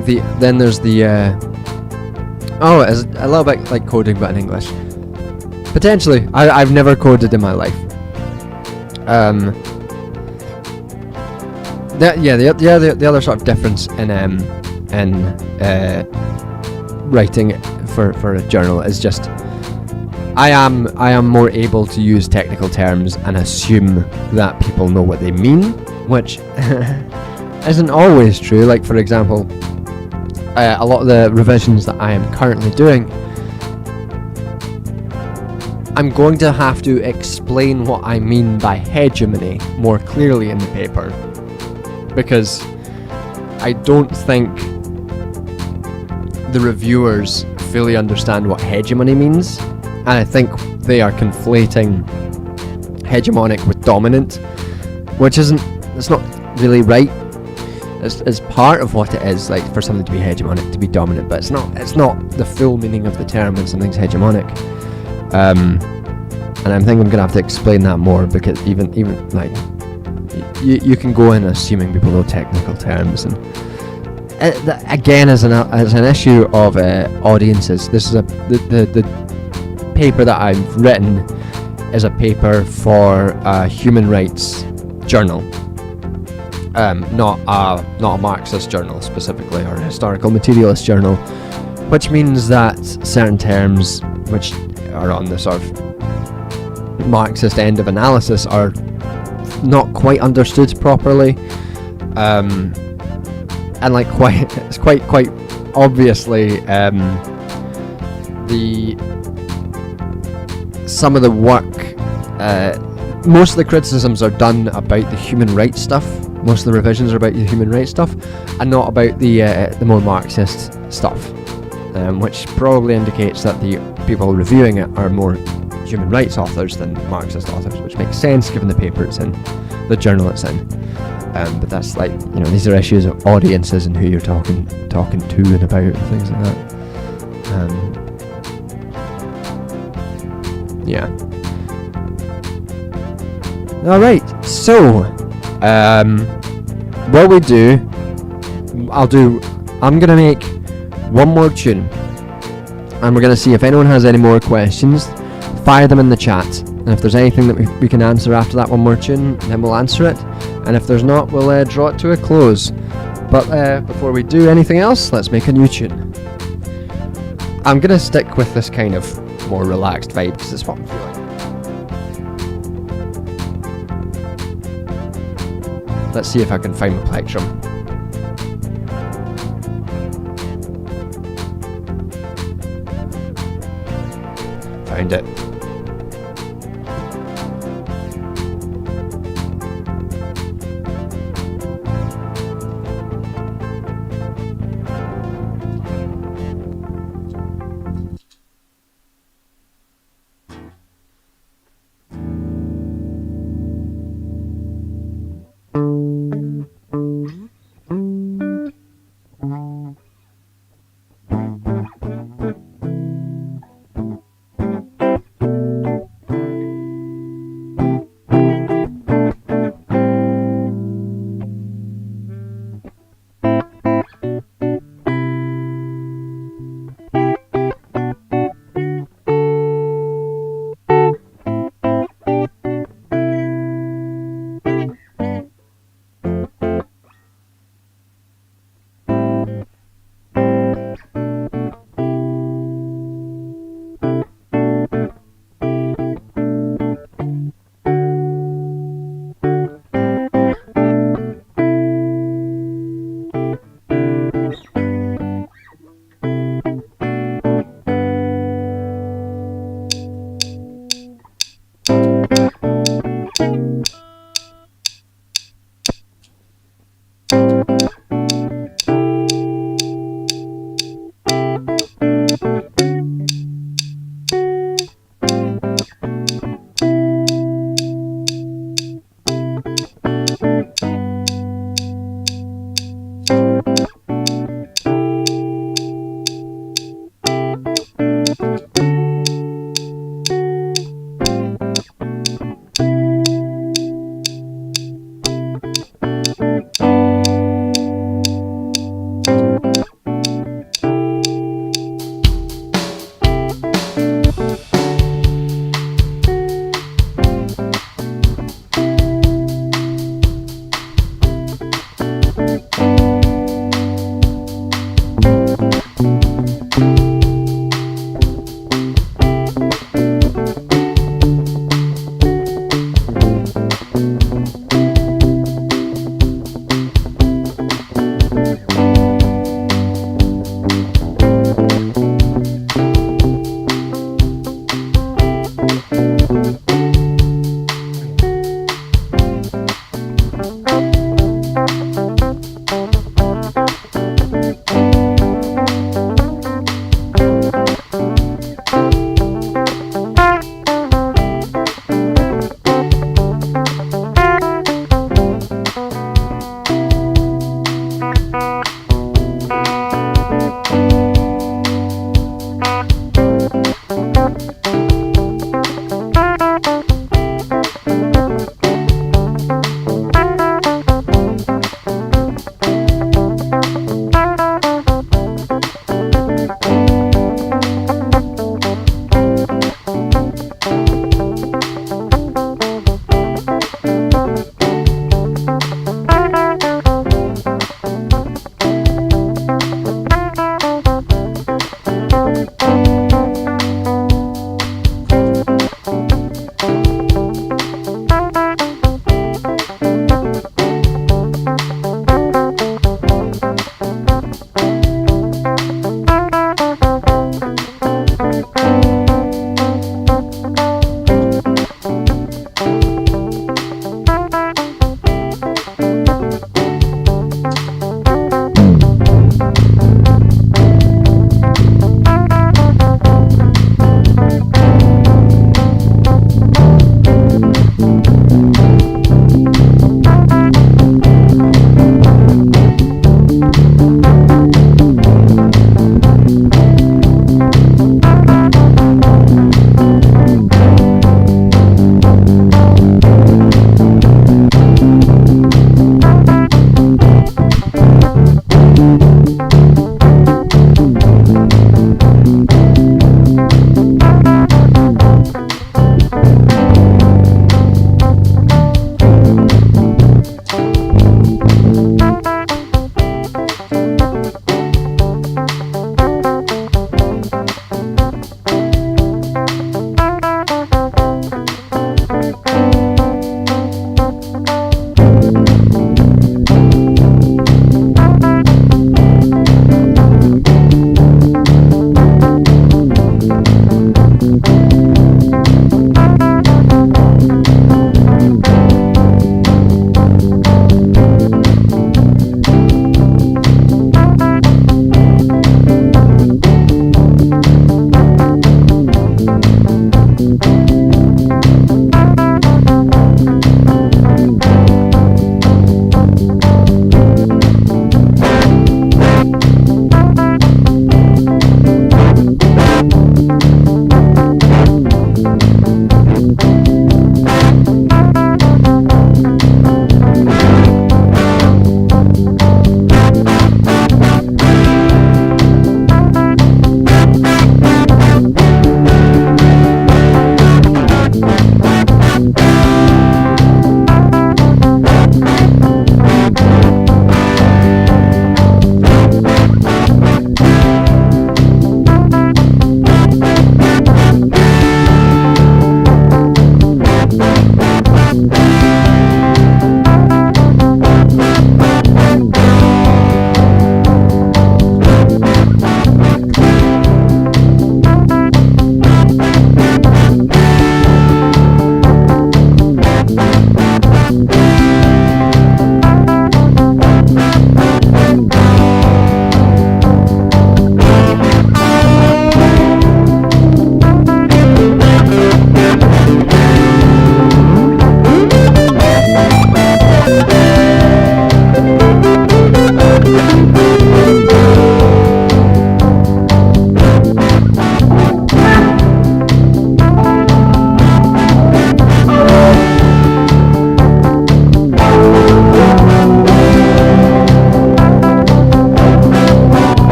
little bit like coding, but in English. Potentially, I've never coded in my life. The other sort of difference in writing for a journal is just I am more able to use technical terms and assume that people know what they mean, which isn't always true. Like, for example, a lot of the revisions that I am currently doing, I'm going to have to explain what I mean by hegemony more clearly in the paper, because I don't think the reviewers fully understand what hegemony means, and I think they are conflating hegemonic with dominant, which it's not really right. It's part of what it is, like, for something to be hegemonic, to be dominant, but it's not the full meaning of the term when something's hegemonic. And I think I'm gonna have to explain that more, because even like you can go in assuming people know technical terms, and again, as an issue of audiences, this is the paper that I've written is a paper for a human rights journal, not a Marxist journal specifically, or a historical materialist journal, which means that certain terms which are on the sort of Marxist end of analysis are not quite understood properly, and like it's quite obviously some of the work, most of the criticisms are done about the human rights stuff. Most of the revisions are about the human rights stuff, and not about the more Marxist stuff, which probably indicates that the people reviewing it are more human rights authors than Marxist authors, which makes sense given the paper it's in, the journal it's in. But that's like, these are issues of audiences and who you're talking to and about and things like that. Yeah. Alright, so what we do, I'm gonna make one more tune, and we're gonna see if anyone has any more questions. Fire them in the chat, and if there's anything that we can answer after that one more tune, then we'll answer it, and if there's not, we'll draw it to a close. But before we do anything else, let's make a new tune. I'm gonna stick with this kind of more relaxed vibe, because it's what I'm feeling. Let's see if I can find my plectrum. Found it.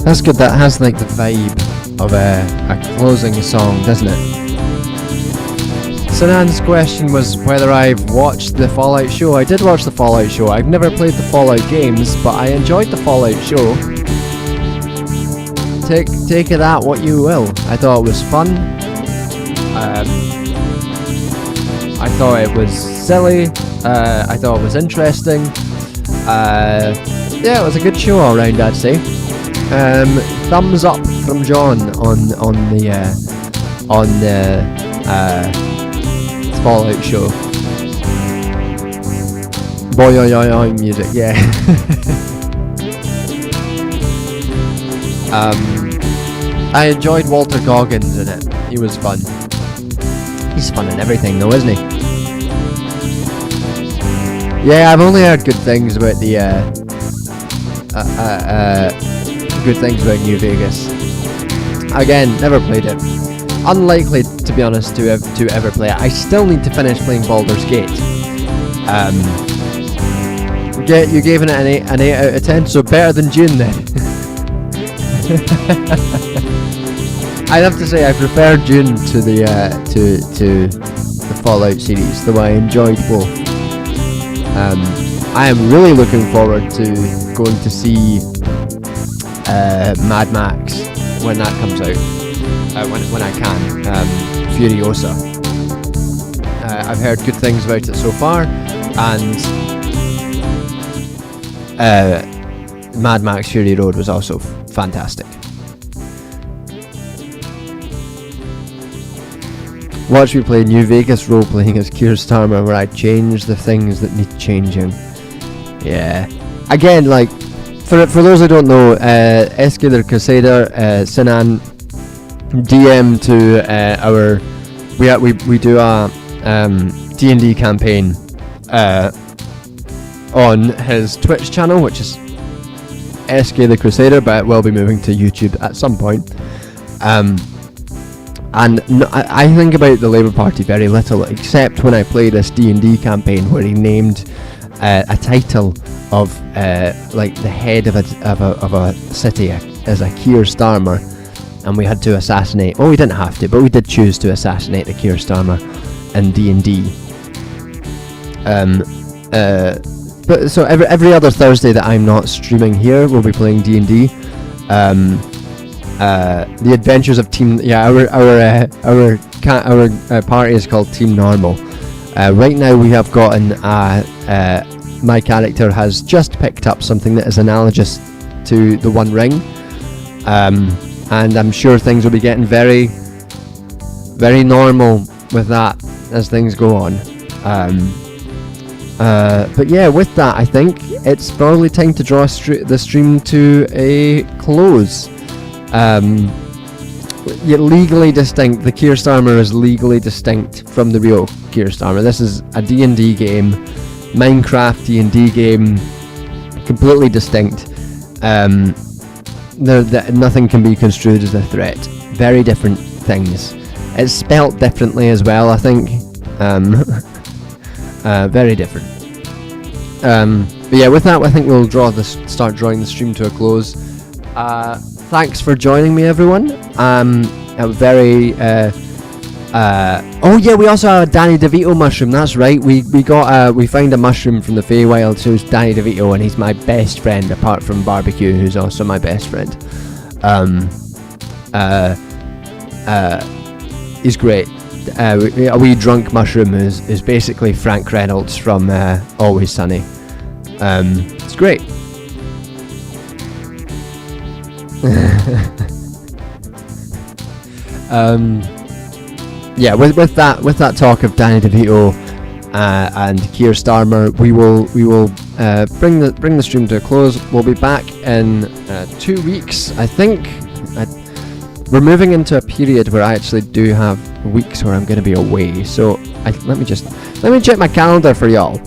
That's good. That has like the vibe of a closing song, doesn't it? Sanan's question was whether I've watched the Fallout show. I did watch the Fallout show. I've never played the Fallout games, but I enjoyed the Fallout show. Take of that what you will. I thought it was fun. I thought it was silly. I thought it was interesting. Yeah, it was a good show all round, I'd say. Thumbs up from John on the Fallout show. Boy oi oi oi music, yeah. I enjoyed Walter Goggins in it. He was fun. He's fun in everything though, isn't he? Yeah, I've only heard good things about the good things about New Vegas. Again, never played it. Unlikely, to be honest, to ever play it. I still need to finish playing Baldur's Gate. you gave it an 8 out of 10, so better than June then. I'd have to say I prefer June to the Fallout series, though I enjoyed both. I am really looking forward to going to see Mad Max when that comes out. When I can, Furiosa. I've heard good things about it so far, and Mad Max Fury Road was also fantastic. Watch me play New Vegas role-playing as Keir Starmer, where I change the things that need changing. Yeah. Again, like, for those who don't know, Eske the Crusader, Sinan, DM to our... We do a D&D campaign on his Twitch channel, which is Eske the Crusader, but it will be moving to YouTube at some point. And I think about the Labour Party very little, except when I play this D&D campaign where he named a title of like the head of a city as a Keir Starmer, and we had to assassinate. Well, we didn't have to, but we did choose to assassinate the Keir Starmer in D&D. But so every other Thursday that I'm not streaming here, we'll be playing D&D. The Adventures of Team... Yeah, our party is called Team Normal. Right now we have gotten... my character has just picked up something that is analogous to the One Ring. And I'm sure things will be getting very, very normal with that as things go on. But yeah, with that, I think it's probably time to draw the stream to a close. Legally distinct. The Keir Starmer is legally distinct from the real Keir Starmer. This is a D&D game, Minecraft D&D game, completely distinct. Nothing can be construed as a threat. Very different things. It's spelt differently as well, I think. Very different. But yeah, with that, I think we'll start drawing the stream to a close. Thanks for joining me, everyone. A very oh yeah, we also have a Danny DeVito mushroom. That's right. We found a mushroom from the Feywild. So it's Danny DeVito, and he's my best friend apart from Barbecue, who's also my best friend. He's great. A wee drunk mushroom is basically Frank Reynolds from Always Sunny. It's great. Yeah, with that talk of Danny DeVito and Keir Starmer, we will bring the stream to a close. We'll be back in 2 weeks, I think. We're moving into a period where I actually do have weeks where I'm going to be away. So let me check my calendar for y'all.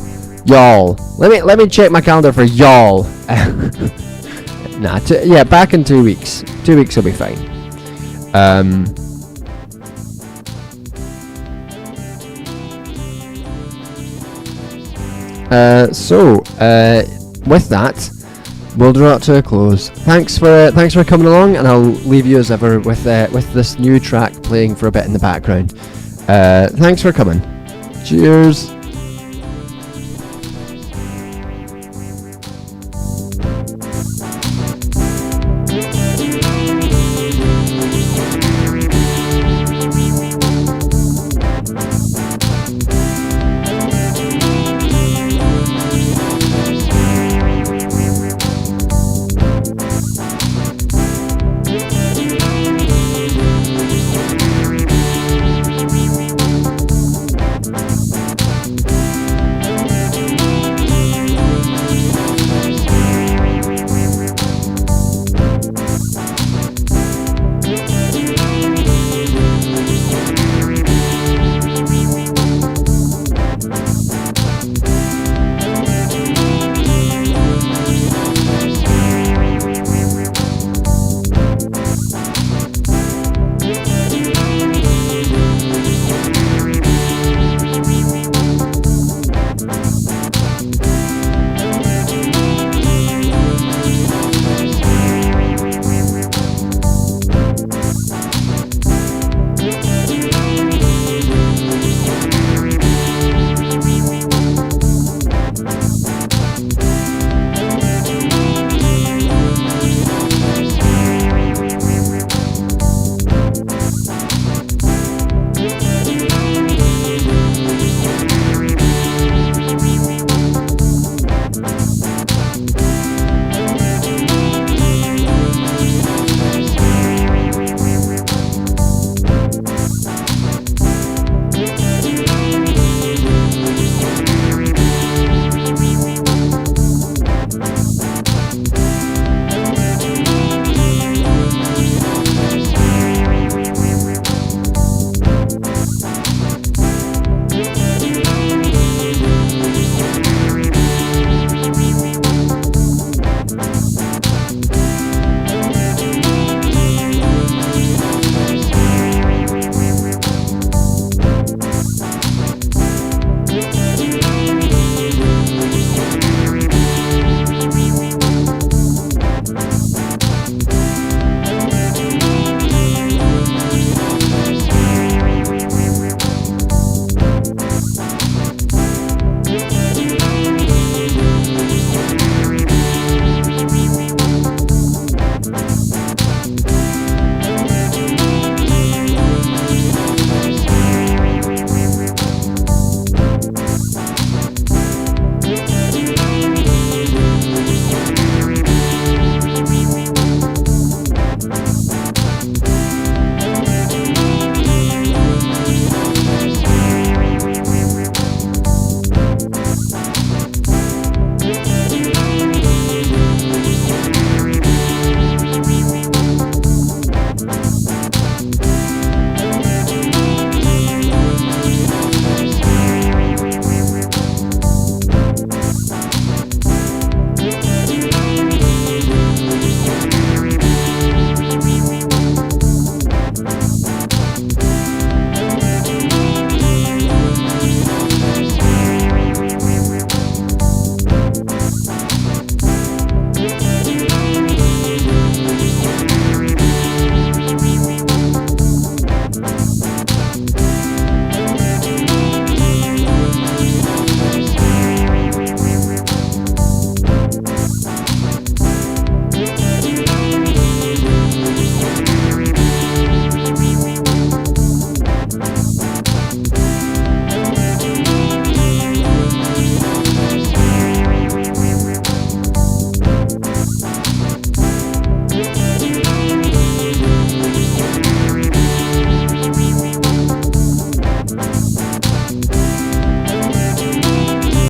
Let me check my calendar for y'all. Back in 2 weeks. 2 weeks will be fine. With that, we'll draw it to a close. Thanks for coming along, and I'll leave you as ever with this new track playing for a bit in the background. Thanks for coming. Cheers.